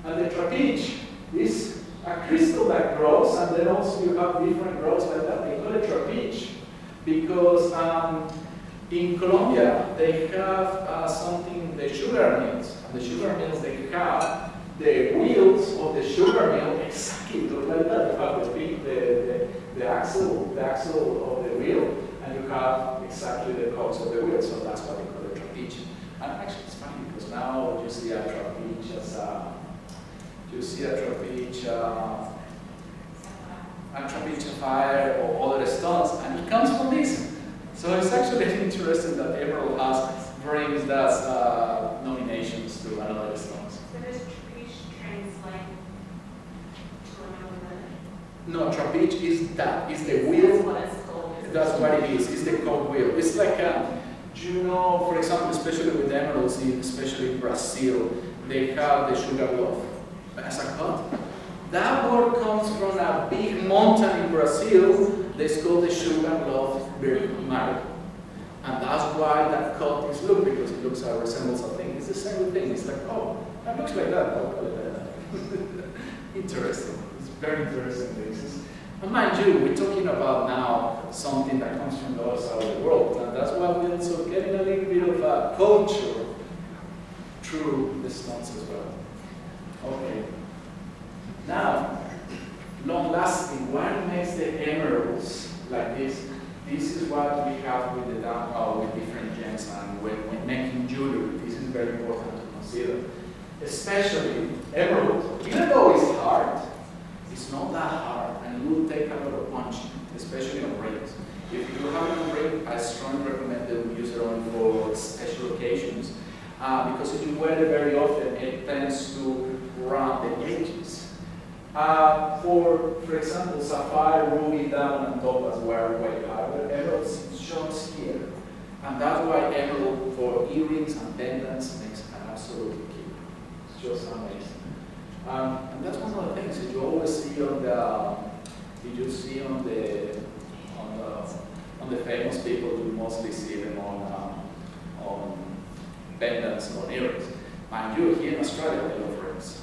And the trapeze is a crystal that grows, and then also you have different growths like that. They call it trapeze because in Colombia they have something, the sugar mills. And the sugar mills, they have the wheels of the sugar mill exactly look like that. You have the axle of the wheel, and you have exactly the cogs of the wheel. So that's why they call it trapeze. And actually, it's funny because now you see a trapeze as a trapeze fire or other stones, and it comes from this. So it's actually interesting that Emerald brings that nominations to another stones. So does trapeze translate to another? No, trapeze is that. It's the wheel. That's what it's called. That's what it is. It's the cog wheel. It's like you know, for example, especially with emeralds, especially in Brazil, they have the sugar loaf as a cut. That word comes from a big mountain in Brazil. It's called the sugar loaf Mario. And that's why that cut is look, because it looks resembles a thing. It's the same thing. It's like, oh, that looks like that. I'll call it like that. Interesting. It's very interesting basis. And mind you, we're talking about now something that comes from the other side of the world. And that's why we're also getting a little bit of a culture through the stones as well. Okay. Now, long lasting, what makes the emeralds like this? This is what we have with with different gems and when making jewelry. This is very important to consider. Especially emerald, even though it's hard, it's not that hard and it will take a lot of punching, especially on rings. If you have a ring, I strongly recommend that we use it only for special occasions because if you wear it very often, it tends to run the edges. For example, sapphire, ruby, diamond, and topaz were way harder. Emeralds shows here. And that's why emerald for earrings and pendants makes an absolute key. It's just amazing. And that's one of the things that you always see on the famous people. You mostly see them on pendants and on earrings. Mind you, here in Australia, we love rings.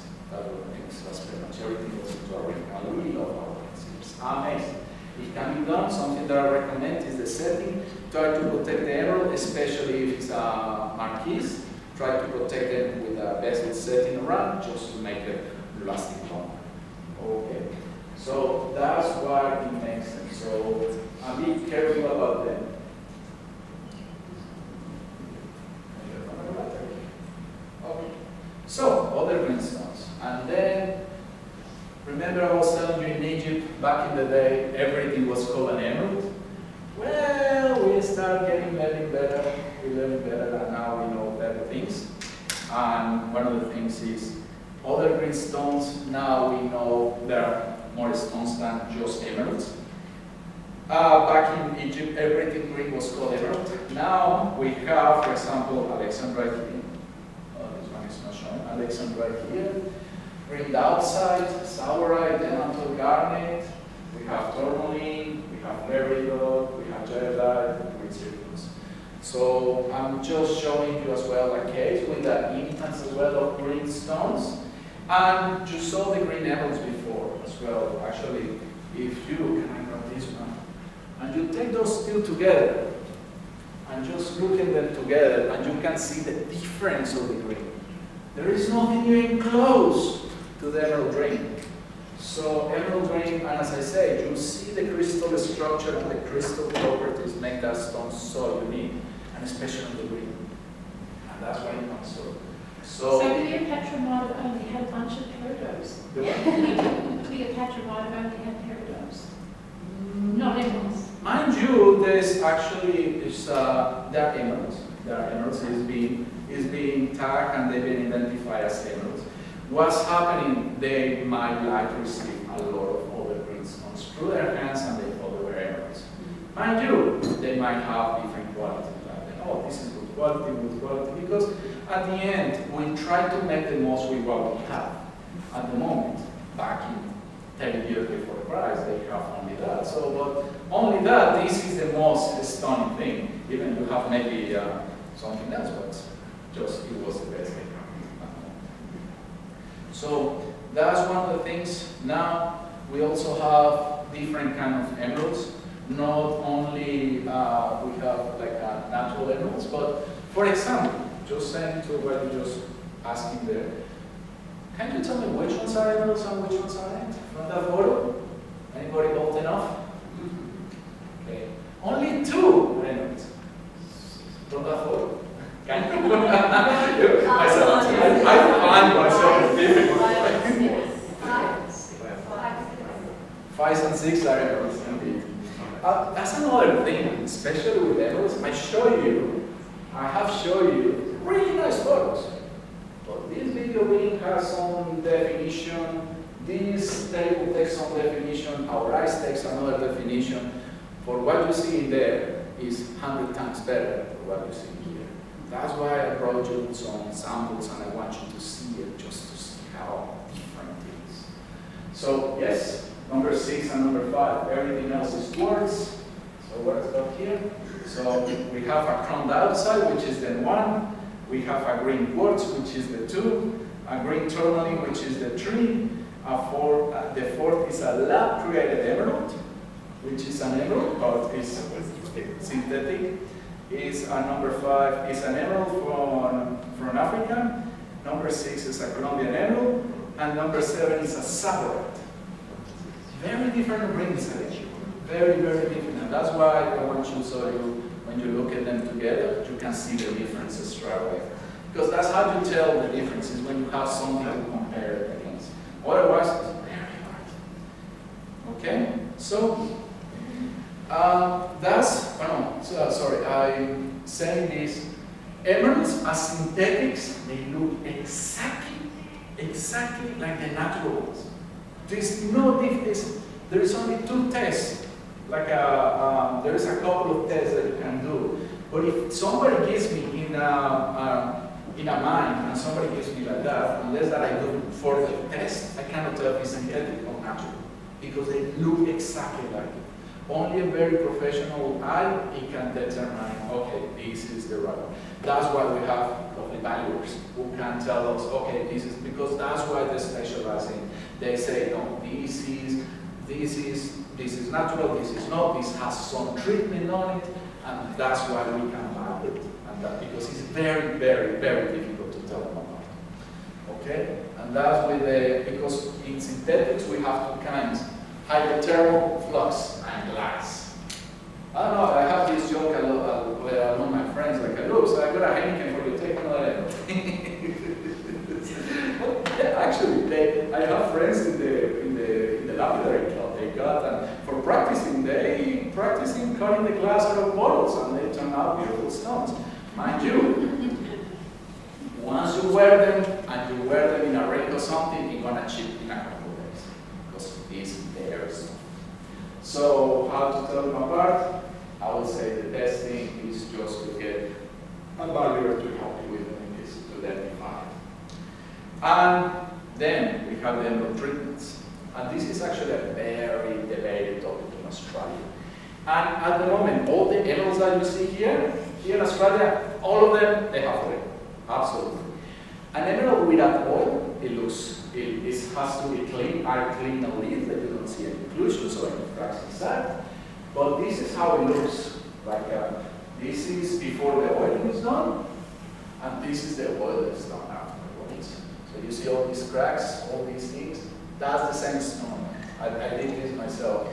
That's pretty much everything goes into a ring. I really love our rings. It's amazing. It can be done. Something that I recommend is the setting. Try to protect the emerald, especially if it's a marquise. Try to protect them with a bezel setting around just to make it lasting longer. Okay. So that's why it makes them. So be careful about them. Okay. So other greenstones. And then, remember I was telling you in Egypt, back in the day, everything was called an emerald? Well, we start learning better, and now we know better things. And one of the things is, other green stones, now we know there are more stones than just emeralds. Back in Egypt, everything green was called emerald. Now we have, for example, alexandrite green. This one is not shown. Alexandrite here. Green outside, saurite, dental garnet, we have tourmaline, we have peridot, we have jadeite, green circles. So I'm just showing you as well a case with the instance as well of green stones. And you saw the green emeralds before as well. Actually, if you, can I grab this one? And you take those two together and just look at them together and you can see the difference of the green. There is nothing even close to the emerald green. So emerald green, and as I say, you see the crystal structure and the crystal properties make that stone so unique, and especially on the green. And that's why it comes so. So Cleopatra might have only had a bunch of peridots. Cleopatra might have only had peridots. there's actually there are emeralds. There are emeralds is being tagged and they've been identified as emeralds. What's happening? They might like receive a lot of other prints on through their hands and they thought they were emeralds. Mind you, they might have different quality. Like, oh, this is good quality, because at the end, we try to make the most with what we have. At the moment, back in 10 years before Christ, they have only that. So, but only that, this is the most stunning thing. Even you have maybe something else, but just it was the best thing. So that's one of the things. Now we also have different kind of emeralds. Not only we have like natural emeralds, but for example, just saying to what you just asking there. Can you tell me which ones are emeralds and which ones aren't from that photo? Anybody old enough? Okay. Only 2 are emeralds from that photo. Can you? I find myself difficult. 5 and 6 are emeralds indeed. That's another thing, especially with emeralds. I have shown you really nice photos. But this video link has some definition. This table takes some definition. Our eyes takes another definition. For what you see in there is 100 times better than what you see here. That's why I brought you some samples and I want you to see it just to see how different it is. So yes, number 6 and number 5. Everything else is quartz. So what is up here? So we have a chrome dioxide, which is the 1. We have a green quartz, which is the 2. A green tourmaline, which is the 3. The 4th is a lab-created emerald, which is an emerald, but it's synthetic. Number 5 is an emerald from Africa. Number 6 is a Colombian emerald. And number 7 is a saffron. Very different rings, very, very different. And that's why I want you, so when you look at them together, you can see the differences straight away. Because that's how you tell the differences, when you have something to compare it against. Otherwise, it's very hard. Okay? So, I'm saying this. Emeralds as synthetics, they look exactly like the natural ones. There's no difference. There is only 2 tests. There is a couple of tests that you can do. But if somebody gives me in a mine and somebody gives me like that, unless that I do for the test, I cannot tell if it's synthetic or natural because they look exactly like it. Only a very professional eye it can determine. Okay, this is the right one. That's why we have evaluators who can tell us. Okay, this is because that's why they're specializing. They say no, this is natural, this is not, this has some treatment on it, and that's why we can buy it. And that because it's very, very, very difficult to tell them apart. Okay? And that's because in synthetics we have 2 kinds, hydrothermal flux and glass. I don't know, I have this joke among my friends, look, so I got a Heineken for you, take another. Yeah, actually, I have friends in the lapidary club. They got, and for practicing, cutting the glass out of bottles, and they turn out beautiful stones. Mind you, once you wear them, and you wear them in a ring or something, you're gonna chip in a couple of days, because it's theirs. So, how to tell them apart? I would say the best thing is just to get a valuer to help you with them, is to identify. And then we have the emerald treatments. And this is actually a very debated topic in Australia. And at the moment, all the emeralds that you see here in Australia, all of them, they have oil. Absolutely. An emerald without oil, it has to be clean, clean and leave, that you don't see any inclusions or any cracks inside. But this is how it looks. This is before the oiling is done, and this is the oil that's done afterwards. So you see all these cracks, all these things. That's the same stone. I did this myself.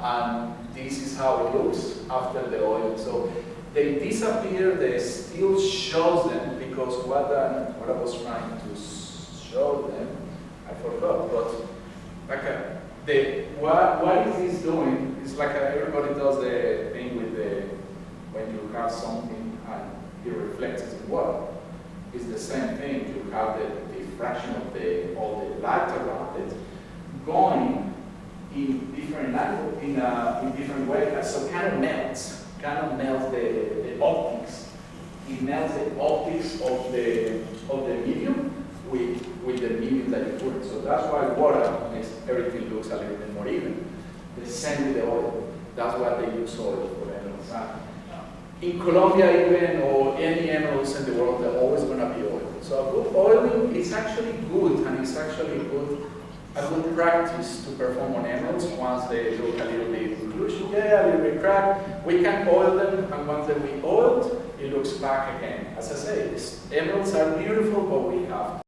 And this is how it looks after the oil. So they disappear, they still shows them, because what I was trying to show them, I forgot, but what is this doing? It's like everybody does the thing with the when you have something and it reflects in water. It's the same thing. You have the diffraction of all the light around it going in different angle, in different ways. So kind of melts the optics. It melts the optics of the medium with the medium that you put. So that's why water makes everything looks a little bit more even. The same with the oil. That's why they use oil for emeralds. In Colombia even, or any emeralds in the world, they're always going to be oil. So a good oiling is actually good, and it's actually a good practice to perform on emeralds once they look a little bit inclusion, a little bit cracked. We can oil them, and once they're oiled, it looks back again. As I say, these emeralds are beautiful, but we have,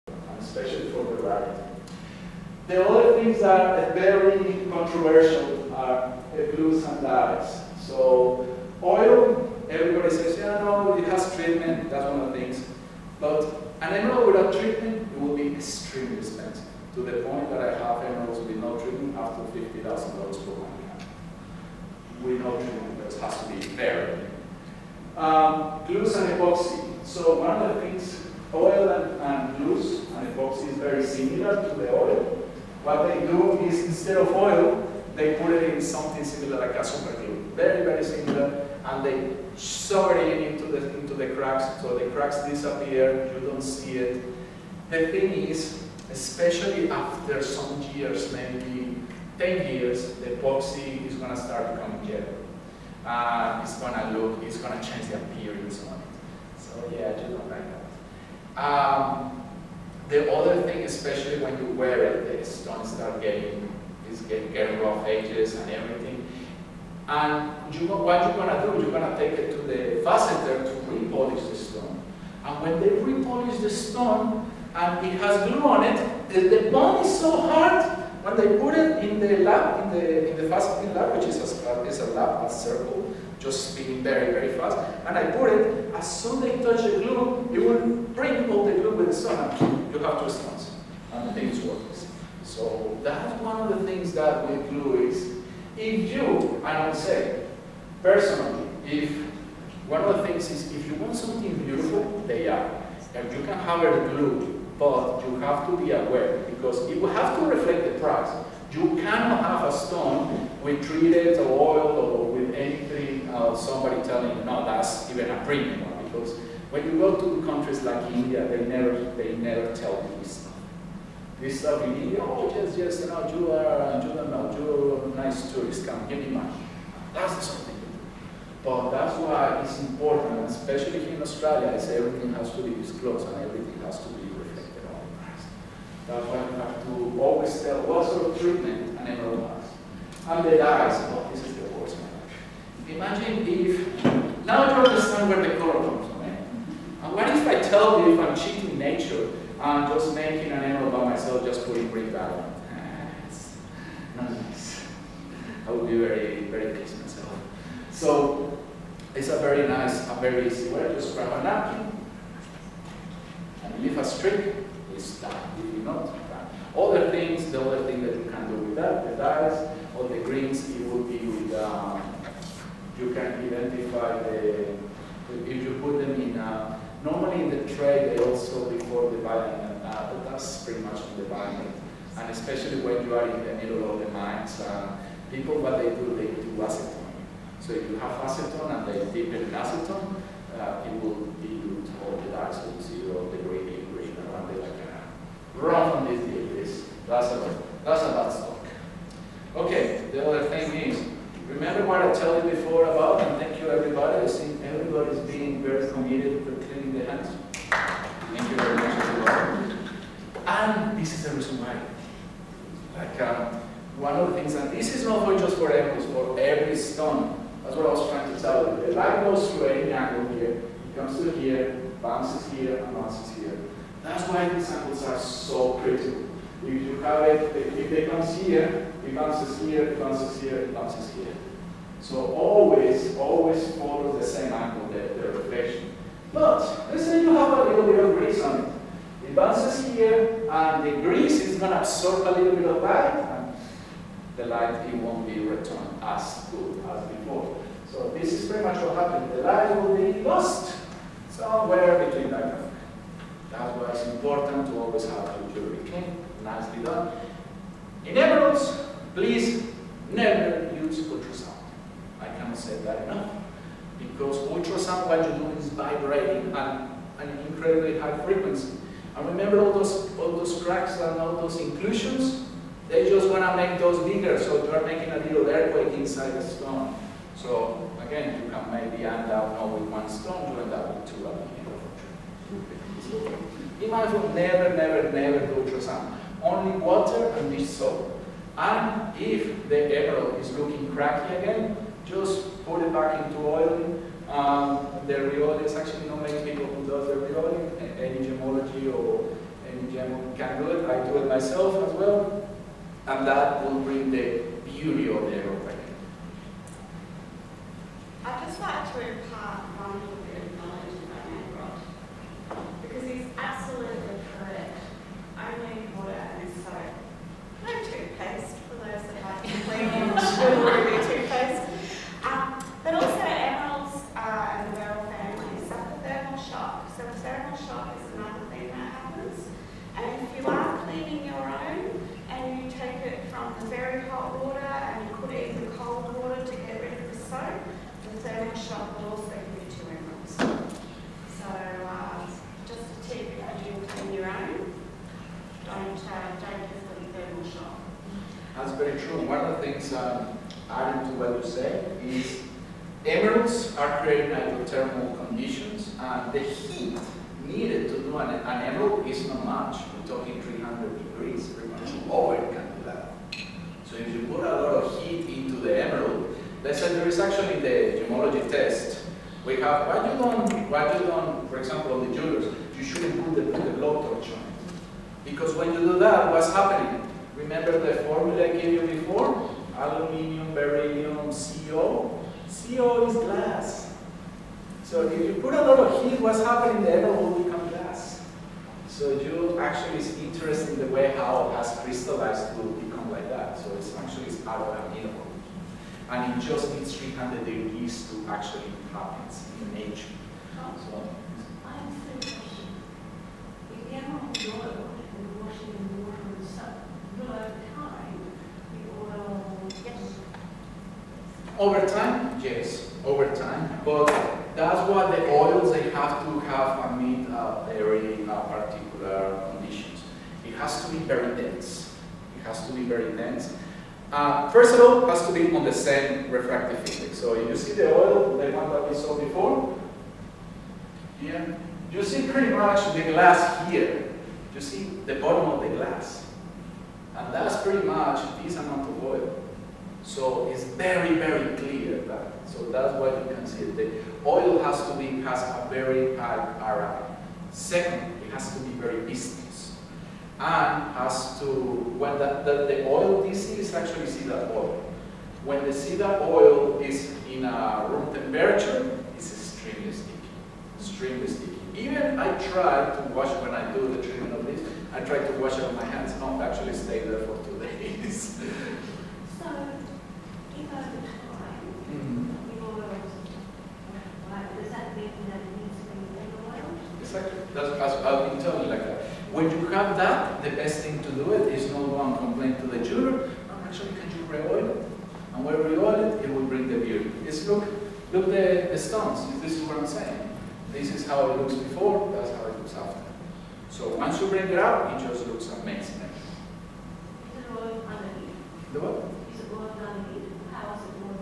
and especially for the rarity. The other things that are very controversial are glues and dyes. So oil, everybody says, yeah, no, it has treatment, that's one of the things. But an emerald without treatment, it will be extremely expensive, to the point that I have emeralds with no treatment up to $50,000 per 1 gram. With no treatment, that has to be very. Glues and epoxy. So one of the things, oil and glues and epoxy is very similar to the oil. What they do is, instead of oil, they put it in something similar like a super glue. Very, very similar, and they shove it into the cracks, so the cracks disappear, you don't see it. The thing is, especially after some years, maybe 10 years, the epoxy is gonna start becoming yellow. It's gonna change the appearance on it. So yeah, I just don't like that. The other thing, especially when you wear it, the stones start getting rough edges and everything. And what you're gonna do, you're gonna take it to the faceter to repolish the stone. And when they repolish the stone and it has glue on it, the bond is so hard. When they put it in the lab, in the faceting lab, which is a lab, a circle, just spinning very, very fast, and I put it, as soon as they touch the glue, it will bring all the glue with the stone. You have 2 stones, and the thing is worthless. So that's one of the things that with glue is, if you, I would say, personally, one of the things is, if you want something beautiful, they are. And you can have it glue, but you have to be aware, because it will have to reflect the price. You cannot have a stone with treated or oil or with anything, somebody telling you, no, that's even a premium one, because when you go to countries like India, they never tell you this stuff. This stuff in India, oh, yes, you're a nice tourist, come, give me money. That's something. But that's why it's important, especially here in Australia, is everything has to be disclosed and everything has to be reflected on the price. That's why you have to always tell what sort of treatment an emerald has. And the dyes, oh, this is the worst one. Imagine if, now you understand where the color comes from. And what if I tell you, if I'm cheating nature, I'm just making an emerald by myself, just putting brick down on it? It's not nice. I would be very, very pissed myself. So it's a very nice, a very easy way. Just grab a napkin and leave a streak. It's done. If you not, done. Other things, the other thing that you can do with that, the dyes or the greens, it would be with, you can identify if you put them in, normally in the tray, they also, before the binding, but that's pretty much in the binding. And especially when you are in the middle of the mines, people, what they do acetone. So if you have acetone and they dip it in acetone, it will dilute all the dyes, so you see all the green around it like run from this deal, please. That's a bad stock. Okay, the other thing is, remember what I told you before about, and thank you everybody. I think everybody's being very committed to cleaning their hands. Thank you very much everybody. And this is the reason why. Like one of the things, and this is not just for emeralds, for every stone. That's what I was trying to tell you. The light goes through any angle here. It comes to here, bounces here, and bounces here. That's why these angles are so critical. If you have it, if it comes here, it bounces here, it bounces here, it bounces here. So always follow the same angle, the reflection. But let's say you have a little bit of grease on it. It bounces here, and the grease is going to absorb a little bit of light, and the light, it won't be returned as good as before. So this is pretty much what happened. The light will be lost somewhere between that graphic. That's why it's important to always have your jewelry clean, nicely done. In emeralds, please never use ultrasound. I cannot say that enough. Because ultrasound, what you do is vibrating at an incredibly high frequency. And remember all those cracks and all those inclusions? They just want to make those bigger, so you are making a little earthquake inside the stone. So again, you can maybe end up not with one stone, you end up with two at the end of the trip. Be mindful, never, never, never do ultrasound. Only water and dish soap. And if the emerald is looking cracky again, just put it back into oil. The rheology is actually not many people who does the rheology. Any gemology or any gem can do it. I do it myself as well. And that will bring the beauty of the emerald back. I'd just like to impart one little bit of knowledge about emerald, because he's absolutely correct. Only water and soap. No toothpaste, for those that like to clean with toothpaste. But also emeralds and the beryl family suffer thermal shock. So thermal shock is another thing that happens. And if you are cleaning your own, and you take it from the very hot water and you put it in the cold water to get rid of the soap, the thermal shock will also give you 2 emeralds. So just a tip, if you clean your own, don't give them thermal shock. That's very true. One of the things adding to what you say is emeralds are created in hydrothermal conditions, and the heat needed to do an emerald is not much. We're talking 300 degrees, pretty much lower can do that. So if you put a lot of heat into the emerald, let's say there is actually the gemology test. We have what you done, for example, on the jewelers, you shouldn't put the blowtorch on it. Because when you do that, what's happening? Remember the formula I gave you before? Aluminium, beryllium, CO. CO is glass. So if you put a lot of heat, what's happening? The emerald will become glass. So you actually is interested in the way how it has crystallized will become like that. So it's actually out of an emerald. And it just needs 300 degrees to actually happen in nature. So, I have a question. If the emerald is oil and washing in water and soap, will over time the oil gets? over time, yes, over time. But that's what the oils, they have to have meet very particular conditions. It has to be very dense. It has to be very dense. First of all, it has to be on the same refractive index. So you see the oil, the one that we saw before? Here. You see pretty much the glass here. You see the bottom of the glass. And that's pretty much this amount of oil. So it's very, very clear that. So that's why you can see it. The oil has a very high RI. Second, it has to be very viscous. And has to, when the oil, this is actually cedar oil. When the cedar oil is in a room temperature, it's extremely sticky. Extremely sticky. Even I try to wash, when I do the treatment of this, I try to wash it on my hands. No, actually stay there for 2 days. So, if over time, the oils, does that mean that it needs to be more oil? Exactly. That's, I've been telling you like that. When you have that, the best thing to do it is not go and complain to the jeweler. Actually, can you re-oil it? And when you re-oil it, it will bring the beauty. It's look the stones. This is what I'm saying. This is how it looks before, that's how it looks after. So once you bring it out, it just looks amazing. Is it oil underneath? The what? Is it oil underneath? How is it oil?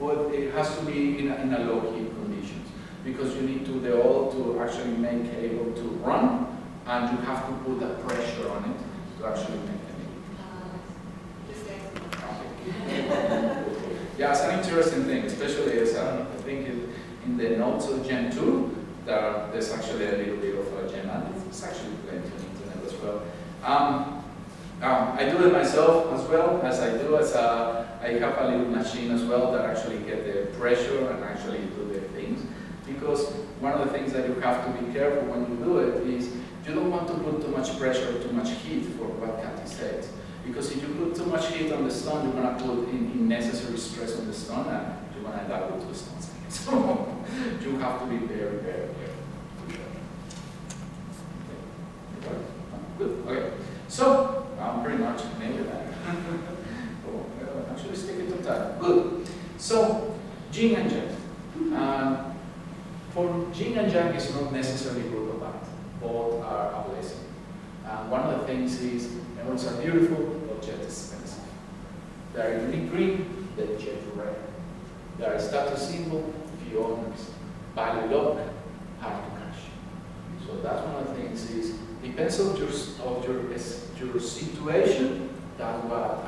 Well, it has to be in a low heat conditions because you need the oil to actually make able to run, and you have to put the pressure on it to actually make it. Yeah, it's an interesting thing, especially as I think in the notes of Gen 2, there's actually a little bit of a Gen, and it's actually plenty on the internet as well. I do it myself as well, I have a little machine as well that actually get the pressure and actually do the things. Because one of the things that you have to be careful when you do it is you don't want to put too much pressure or too much heat for what Cathy said. Because if you put too much heat on the stone, you're going to put unnecessary stress on the stone, and you're going to end up with two stones again. So you have to be very, very careful. Okay. Good. Okay. So I'm pretty much nailed that. Oh, actually, stick it to time. Good. So yin and yang. For yin and yang is not necessarily good or bad. Both are a blessing. One of the things is emeralds are beautiful, but jet expensive. They are unique green, they jet rare. They are a status symbol, few owners. Value lock, hard to cash. So that's one of the things is depends on your situation. That's what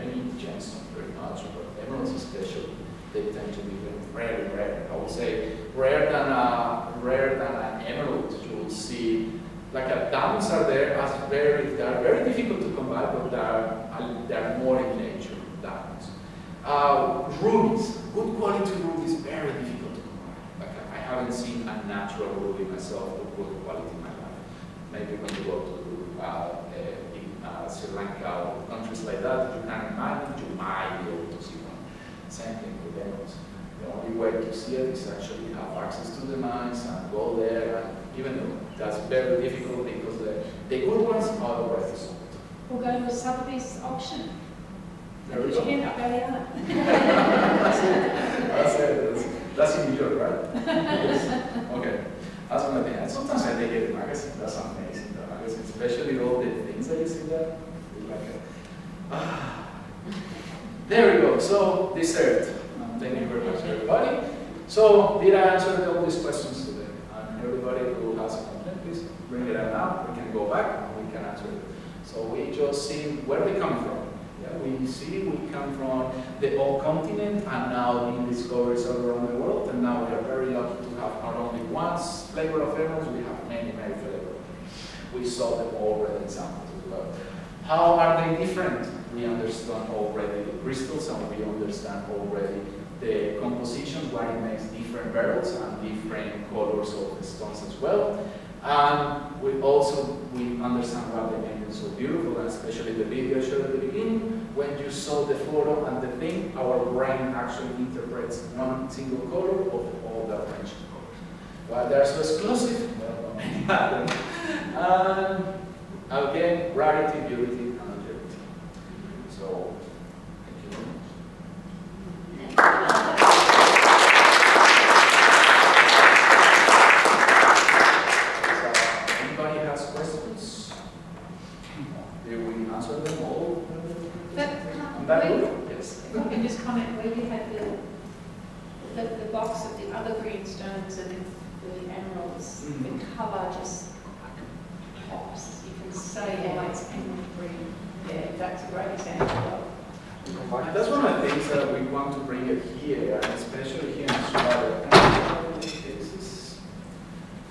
any gemstone pretty much, but emeralds especially, they tend to be very rare. I would say rare than an emerald. You will see like diamonds are there as they are very difficult to come by, but they are more in nature diamonds. Rubies, good quality rubies, very difficult to come by. Like I haven't seen a natural ruby myself of good quality in my life. Maybe when you go to Sri Lanka or countries like that, you can imagine you might be able to see one. Same thing with emeralds. The only way to see it is actually have access to the mines and go there, and even though that's very difficult because the good ones are the worth sold. We'll go to a Sotheby's auction. There we Did go. you hear that, Belliana? That's in New York, right? Yes. Okay. That's one thing. And sometimes I take it in magazine. That's amazing. The magazine, especially all the things that you see there. Like there we go. So dessert. Thank you very much, everybody. So did I answer all these questions today? And everybody who has a complaint, please bring it up now. We can go back and we can answer it. So we just see where we come from. Yeah, we see we come from the old continent, and now new discoveries all around the world. And now we are very lucky to have not only one flavor of emeralds, we have many, many flavors. We saw them already in samples as well. How are they different? We understand already the crystals, and we understand already the composition, why it makes different barrels and different colors of the stones as well. And we understand why they make them so beautiful, and especially the video I showed at the beginning. When you saw the photo and the thing, our brain actually interprets one single color of all the range of colors. Why they're so exclusive? Well, many have them. And again, rarity, beauty, and longevity. So, thank you very much. Questions? Did we answer them all? Yes. If I can just comment, where you had the box of the other greenstones and the emeralds, the colour just pops. You can say why it's emerald green. Yeah, that's a great example. And that's one of the things that we want to bring it here, and especially here in Australia. This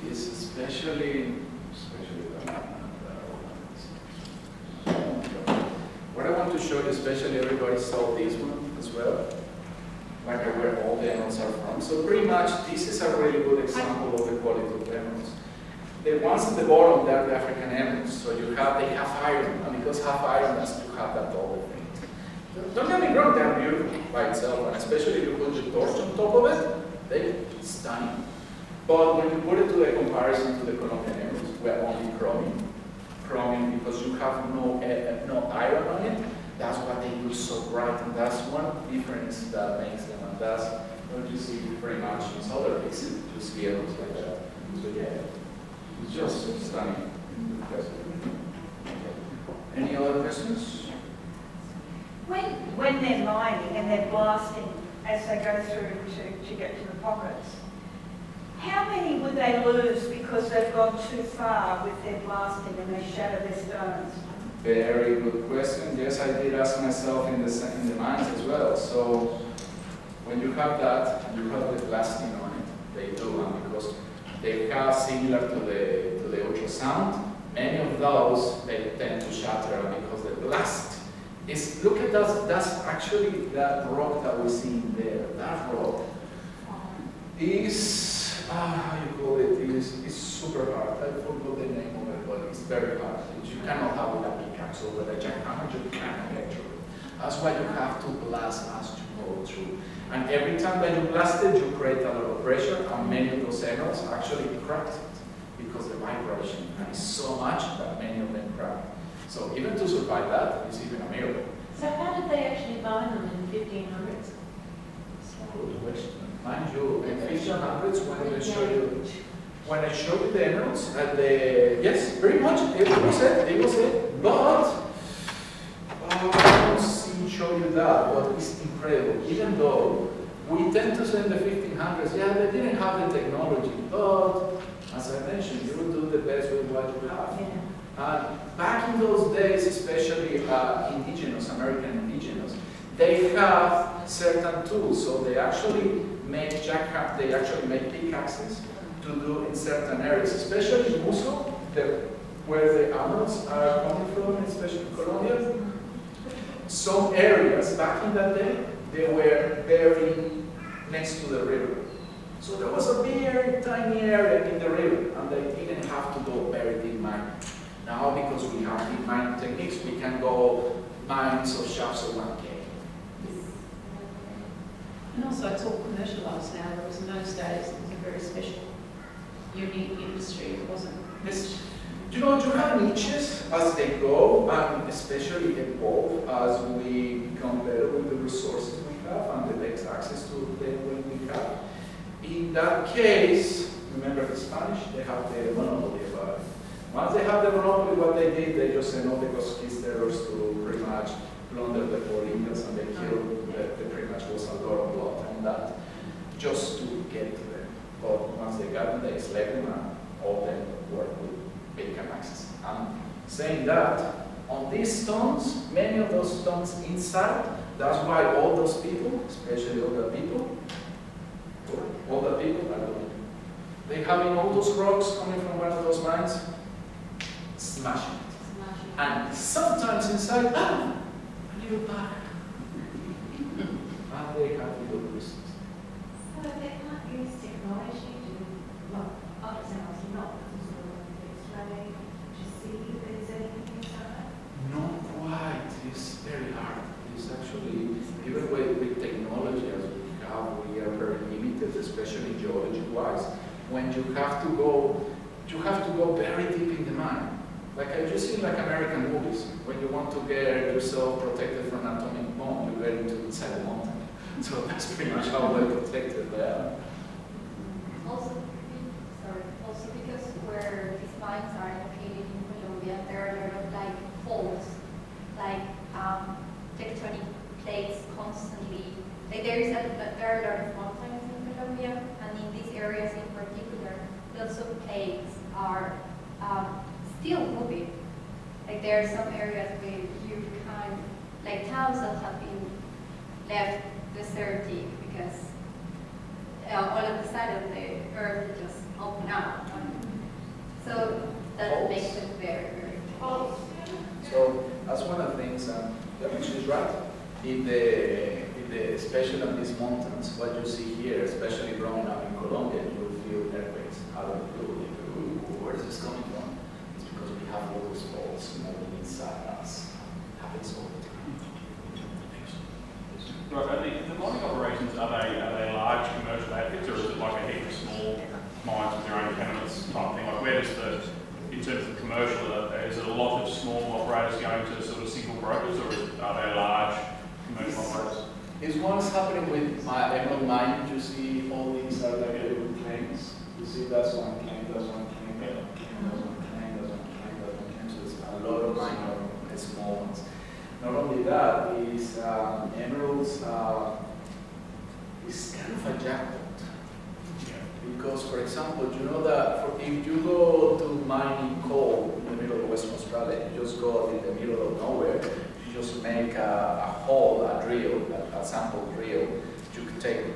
is especially. What I want to show you, especially everybody saw this one as well, like where all the emeralds are from. So pretty much this is a really good example of the quality of emeralds. The ones at the bottom, they're the African emeralds. So they have iron, and because have iron, that's to have that double thing. Don't get me wrong, they're beautiful by itself, and especially if you put your torch on top of it, they're stunning. But when you put it to a comparison to the Colombian emeralds, where only chromium, because you have no iron on it, that's why they look so bright, and that's one difference that makes them, and that's what you see pretty much in other pieces, you see emeralds like that. So yeah, it's just stunning. Any other questions? When they're mining and they're blasting as they go through to get to the pockets, how many would they lose because they've gone too far with their blasting and they shatter their stones? Very good question. Yes, I did ask myself in the mines as well. So when you have that, you have the blasting on it. They do, and because they have similar to the ultrasound, many of those they tend to shatter because the blast is. Look at that. That's actually that rock that we see in there. That rock is. How you call it? It's super hard. I forgot the name of it, but it's very hard. You cannot have with a pickaxe or with a jackhammer, you cannot get through it. That's why you have to blast as you go through. And every time that you blast it, you create a lot of pressure, and many of those emeralds actually cracked it because the vibration is so much that many of them crack. So even to survive that is even a miracle. So how did they actually mine them in the 1500s? Good question. Mind you, in 1500s, when I showed you the emeralds, yes, pretty much, it was it. But, I don't show you that, but it's incredible. Even though we tend to say in the 1500s, yeah, they didn't have the technology, but, as I mentioned, you will do the best with what you have. Yeah. Back in those days, especially indigenous, American indigenous, they have certain tools, so they actually make pickaxes to do in certain areas, especially in Muso, where the emeralds are coming from, especially in Colombia. Some areas back in that day, they were buried next to the river. So there was a very tiny area in the river, and they didn't have to go very deep mining. Now, because we have deep mining techniques, we can go mines of shafts of 1K. And also it's all commercialised now, whereas in those days it was a very special, unique industry. It wasn't. Yes. You know, you have niches as they go, and especially evolve as we become better with the resources we have and the best access to them when we have. In that case, remember the Spanish, they have the monopoly about it. Once they have the monopoly, what they did, they just sent all the conquistadors to pretty much plunder the poor Indians, and they killed, they pretty much was a lot of blood on that, just to get to them. But once they got them, they enslaved them, and all them worked with big access. I'm saying that on these stones, many of those stones inside, that's why all those people, especially older people are doing. They having all those rocks coming from one of those mines, smashing it. And sometimes inside, a little bag. And they have little crystals. So they can't use technology to, well, obviously not X-ray to see if there's anything inside? Not quite. It's very hard. It's actually, even with technology as we have, we are very limited, especially geology-wise. When you have to go very deep in the mine. Like I just seen like American movies. When you want to get yourself protected from an atomic bomb, you get into inside the mountain. So that's pretty much how they're protected there. Also because where these mines are located in Colombia, there are a lot of like faults, like tectonic plates constantly. Like there are a lot of mountains in Colombia, and in these areas in particular, lots of plates are still moving. Like there are some areas where you can, like towns that have been left desertic because all of the side of the earth just open up. So that makes it very, very difficult. So that's one of the things, she's right. Especially on these mountains, what you see here, especially growing up in Colombia, you will feel earthquakes out of the blue. Where is this coming from? It's because we have all those faults moving inside us. It happens all the time. Right, the mining operations, are they large commercial outfits, or is it like a heap of small mines with their own tenements type thing? Like where does in terms of commercial, is it a lot of small operators going to sort of single brokers, or are they large commercial operators? Is what's happening with my emerald mine. You see all these are like little claims. You see that's one claim, that's one claim, that's one claim, that's one claim, that's one claim, that's one claim. So there's a lot of minor small ones. Not only that, is emeralds is kind of a jackpot. Because, for example, you know that if you go to mining coal in the middle of Western Australia, you just go in the middle of nowhere, you just make a hole, a drill, a sample drill. You can take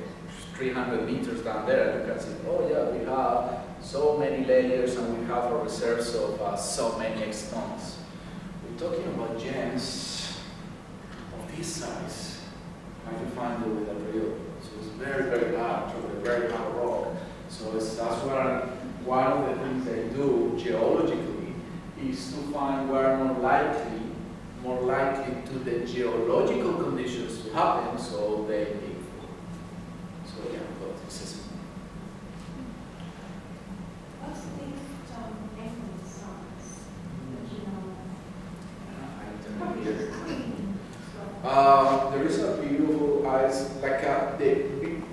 300 meters down there and you can see, oh yeah, we have so many layers and we have a reserves of so many X tons. We're talking about gems of this size. How do you find it with a drill? So it's very, very hard, through a very hard rock. So that's one of the things they do geologically is to find where more likely to the geological conditions to happen, so they dig for. So yeah, but this is. What's the biggest emerald size that you know of? I don't know here. There is a beautiful ice, like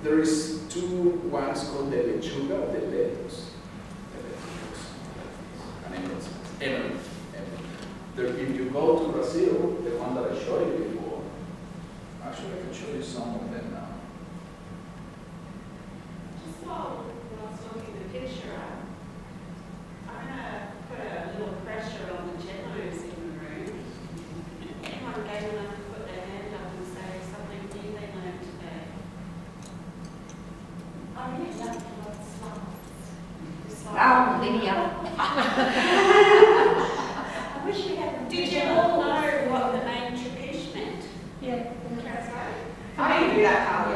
there is two ones called the lechuga, the lettuce. An emerald size. Emerald. If you go to Brazil, the one that I showed you before, actually I can show you some of them now. Just while I was looking at the picture, I'm going to put a little pressure on the generals in the room. Anyone gave enough to put their hand up and say something new they learned today? I really love the slides. Lydia. I wish we had. Did you all know what the name Trapiche meant? Yeah. I didn't do that part.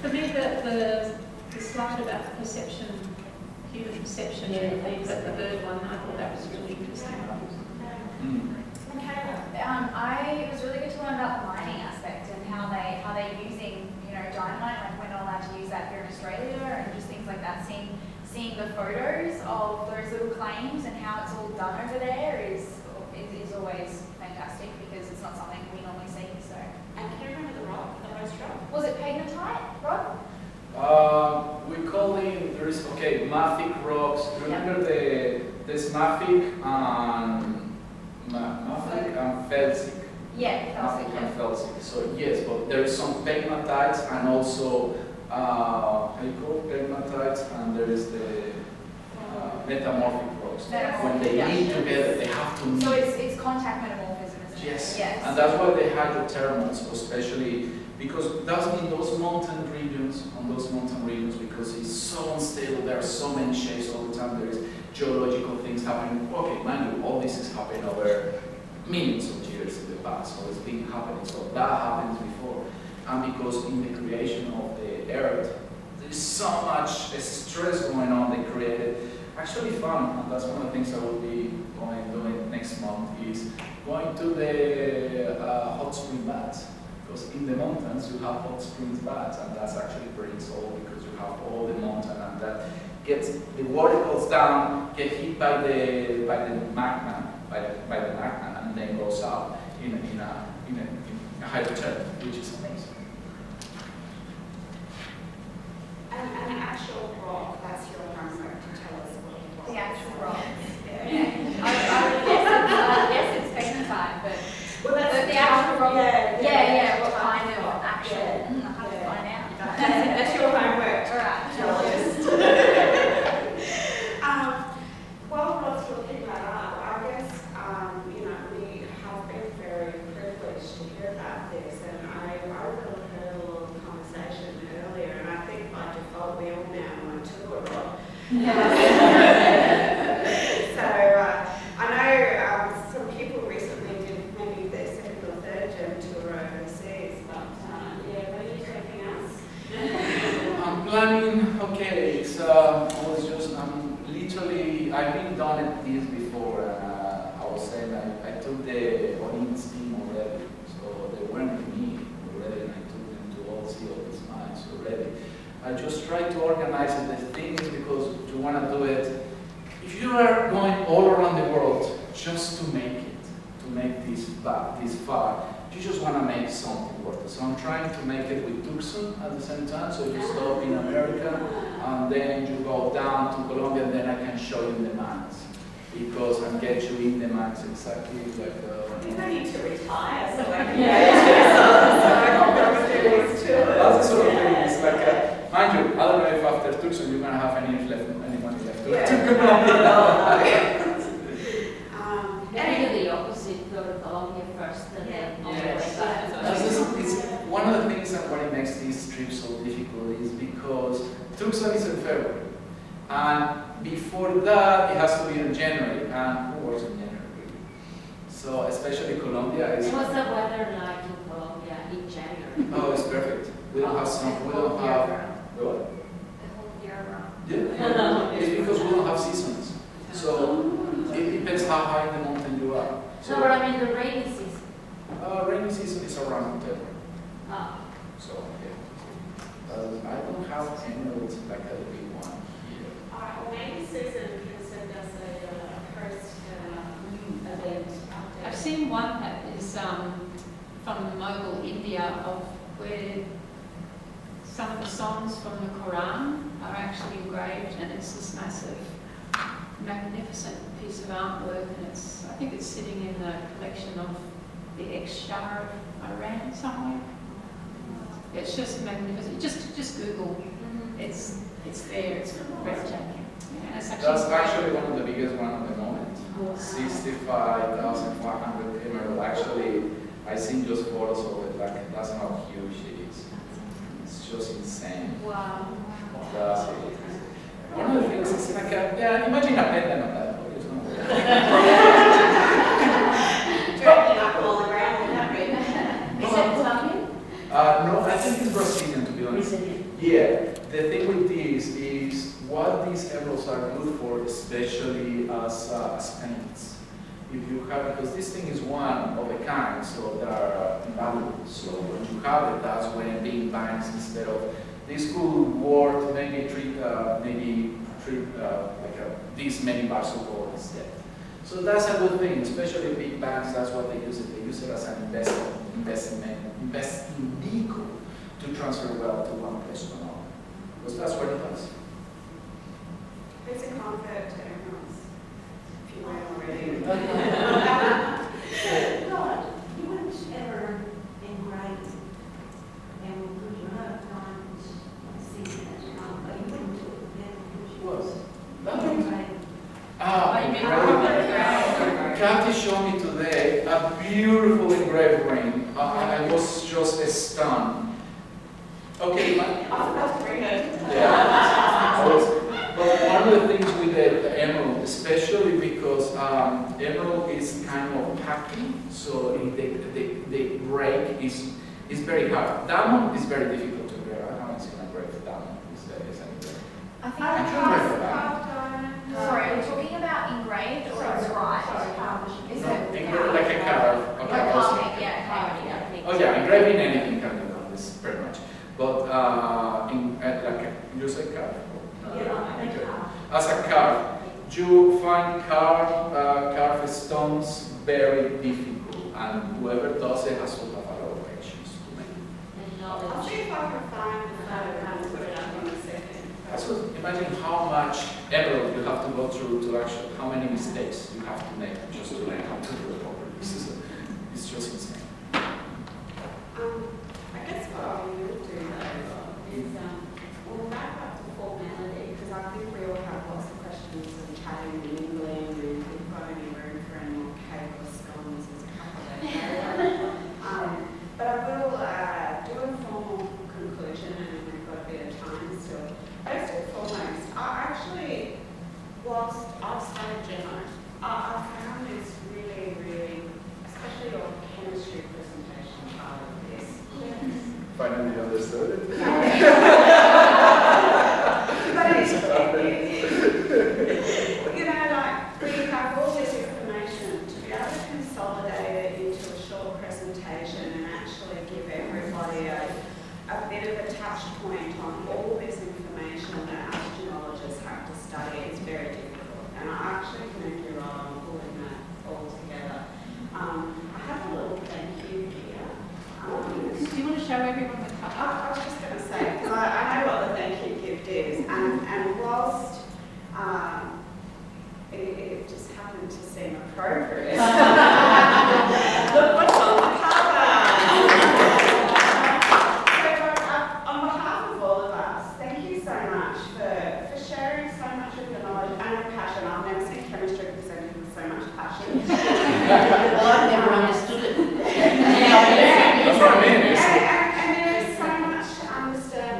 For me, the slide about the perception, human perception, the bird one, I thought that was really interesting. I was really good to learn about the mining aspect and how they're using, dynamite, like we're not allowed to use that here in Australia, and just things like that. Seeing the photos of those little claims and how it's all done over there is always fantastic, because it's not something we normally see. So. And can you remember the rock, the most rock? Was it pegmatite, Rod? We call it, mafic rocks. Remember there's mafic and felsic. Yeah, Mafic and felsic. So yes, but there is some pegmatites and also how you call pegmatites, and there is the metamorphic rocks. When they meet together, they have to meet. So it's contact metamorphism, isn't it? Yes. Yes. And that's why they had the thermals, especially because that's in those mountain regions, because it's so unstable, there are so many shapes all the time, there is geological things happening. Okay, mind you, all this is happening over millions of years in the past, so it's been happening, so that happens before. And because in the creation of the earth, there's so much stress going on, they created actually fun, and that's one of the things I will be doing next month, is going to the hot spring baths. Because in the mountains you have hot springs baths, and that's actually pretty cool because you have all the mountain, and that gets the water goes down, get hit by the magma, and then goes up in a hydrothermal, which is amazing. An actual rock, that's your homework to tell us what it was. The actual rock. Yeah. I would guess it's pegmatite, but Well, that's the actual rock. Yeah, what kind of actual? Yeah. I have to find out. That's your homework. All right. Geologist. While Rod's looking that up, I guess, we have been very privileged to hear about this, and I overheard a little conversation earlier, and I think by default we all now want to tour Rod. So, I know some people recently did maybe their second or third gym tour overseas, but what are you taking us? I'm planning, I've been done this before, and I was saying I took the Olympics team already, so they weren't with me already, and I took them to all see all these mines already. I just try to organize it. The thing is, because you want to do it, if you are going all around the world just to make this far, you just want to make something worth it. So I'm trying to make it with Tucson at the same time, so you stop in America, and then you go down to Colombia, and then I can show you the mines. Because I get you in the mines exactly like... I think I need to retire so I can go through these tours. That's the sort of thing. It's like, mind you, I don't know if after Tucson you're going to have any money left. Maybe the opposite, go to Colombia first and then all the way back. It's one of the things that what makes this trip so difficult is because Tucson is in February. And before that, it has to be in January. And who works in January? So, especially Colombia is... What's the weather like in Colombia in January? Oh, it's perfect. We don't have some... We don't have... What? The whole year around. Yeah. It's because we don't have seasons. So it depends how high in the mountain you are. So, but I mean the rainy season. Rainy season is around October. Ah. So yeah. I don't have emeralds like a big one here. Maybe Susan can send us a post event. I've seen one that is from Mogul, India, of where some of the songs from the Quran are actually engraved, and it's this massive, magnificent piece of artwork, and I think it's sitting in the collection of the ex-Shah of Iran somewhere. It's just magnificent. Just Google. It's there. It's breathtaking. Yeah, it's That's actually one of the biggest one at the moment. 65,500 emerald. Actually, I seen just photos of it. Like that's how huge it is. It's just insane. Wow. That's it. One of the things is like yeah, imagine a pendant on that. Dragging up all the ground with that ring. Is it Italian? No, I think it's Brazilian to be honest. Yeah, the thing with this is what these emeralds are good for, especially as paints. If you have, because this thing is one of a kind, so they are invaluable. So when you have it, that's when being banks instead of this could worth maybe these many bars of gold instead. So that's a good thing, especially big banks. That's what they use it. They use it as an investing vehicle to transfer wealth to one place to another. Because that's what it does. It's a convert to emeralds, if you weren't already. God, you wouldn't ever engrave emerald because you have diamonds sitting in it, but you wouldn't do it then because Kathy showed me today a beautiful engraved ring. I was just stunned. Okay, I'll bring it. yeah. But one of the things with the emerald, especially because emerald is kind of hacky, so the break is very hard. Diamond is very difficult to engrave. I haven't seen a great diamond. I think I'm trying to sorry, are we talking about engraved or inscribed? Is it like a carve. like carving? Yeah, carving. Yeah. Oh yeah, engraving anything can be done. This pretty much. But you say carve. As a carve, you find carved stones very difficult, and whoever does it has to have a lot of patience to make it. I'll see if I can find the photo and put it up in a second. So imagine how much emerald you have to go through to actually, how many mistakes you have to make just to learn how to do it properly. It's just insane. I guess what I will do though is we'll wrap up the formality because I think we all have lots of questions and chatting and mingling, and if we've got any room for any more cake or scones, there's a couple there. But I will do a formal conclusion, and we've got a bit of time still. First and foremost, I actually, whilst I've studied Geno, I found this really, really, especially your chemistry presentation part of this. Finally understood it. But you know, like, we have all this information to be able to consolidate it into a short presentation and actually give everybody a bit of a touch point on all this information that astronomers have to study is very difficult. And I actually commend you on pulling that all together. I have a little thank you here. Do you want to show everyone the cup? I was just going to say, because I know what the thank you gift is, and whilst it just happened to seem appropriate, look what's on the cover. So on behalf of all of us, thank you so much for sharing so much of your knowledge and your passion. I've never seen chemistry presented with so much passion. Well, I've never understood it. That's what I mean. And there is so much to understand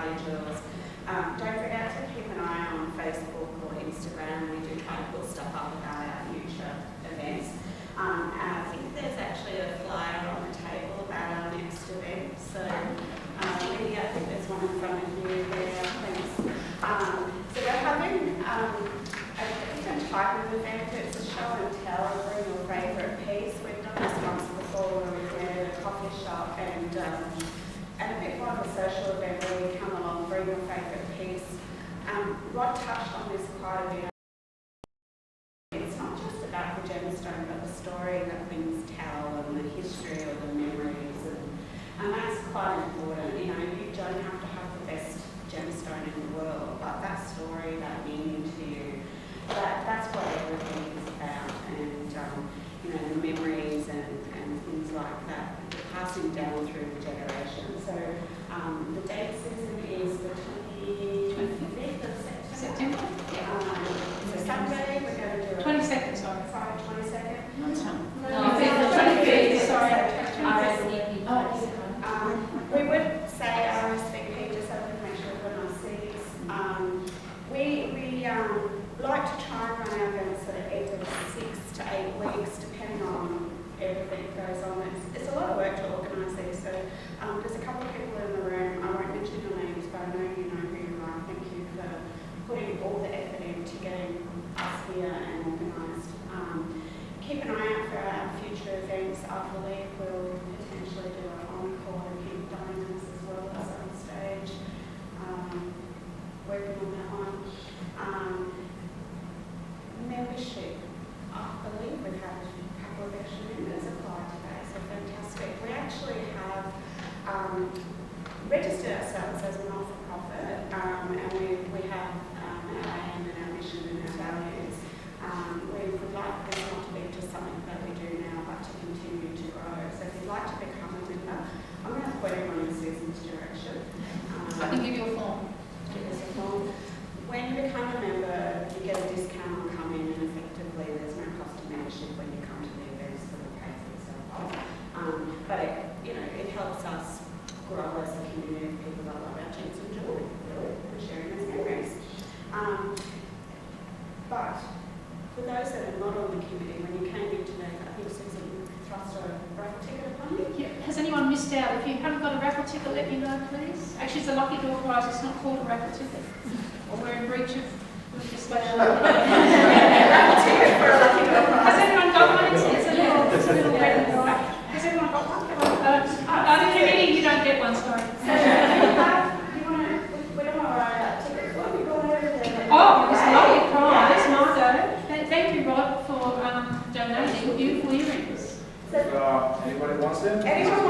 party jewels. Don't forget to keep an eye on Facebook or Instagram. We do try to put stuff up about our future events. And I think there's actually a flyer on the table about our next event. So, Lydia, I think there's one in front of you there. Thanks. So we're having a different type of event. It's a show and tell, bring your favourite piece. We've done this once before where we've met at a coffee shop and a bit more of a social event where you come along, bring your favourite piece. Rod touched on this quite a bit. It's not just about the gemstone, but the story that things tell and the history or the memories, and that's quite important. You know, you don't have to have the best gemstone in the world, but that story, that meaning to you, that's what everything is about. And you know, the memories and things like that, passing down through the generations. So the date, Susan, is the 25th of September. It's a Sunday. We're going to do 22nd, sorry. Friday, 22nd. No, it's not. No, the 25th, sorry. We would say RSVP just so we can make sure everyone sees. We like to try and run our events sort of either 6 to 8 weeks, depending on everything that goes on. It's a lot of work to organise these. So there's a couple of people in the room. I won't mention your names, but I know you know who you are. Thank you for putting all the effort into getting us here and organised. Keep an eye out for our future events. I believe we'll potentially do an encore and keep diamonds as well as on stage. Working on that one. Membership. I believe we've had a couple of extra members apply today, so fantastic. We actually have registered ourselves as a not-for-profit, and we have our aim and our mission and our values. We would like this not to be just something that we do now, but to continue to grow. So if you'd like to become a member, I'm going to point everyone in Susan's direction. I can give you a form. Give us a form. When you become a member, you get a discount on coming, and effectively there's no cost of membership when you come to the events that will pay for yourself. But it helps us grow as a community of people that love our gems and jewellery, and sharing those memories. But for those that are not on the committee, when you came in today, I think Susan thrust a raffle ticket upon you. Yeah. Has anyone missed out? If you haven't got a raffle ticket, let me know, please. Actually, it's a lucky door prize. It's not called a raffle ticket. Or we're in breach of legislation. Raffle ticket for a lucky door prize. Has anyone got one? It's a little red and white. Has everyone got one? The committee, you don't get one, sorry. So, we don't want to write out tickets. What have you got over there? Oh, it's a lovely prize, Margo. Thank you, Rod, for donating beautiful earrings. Anybody wants them? Anyone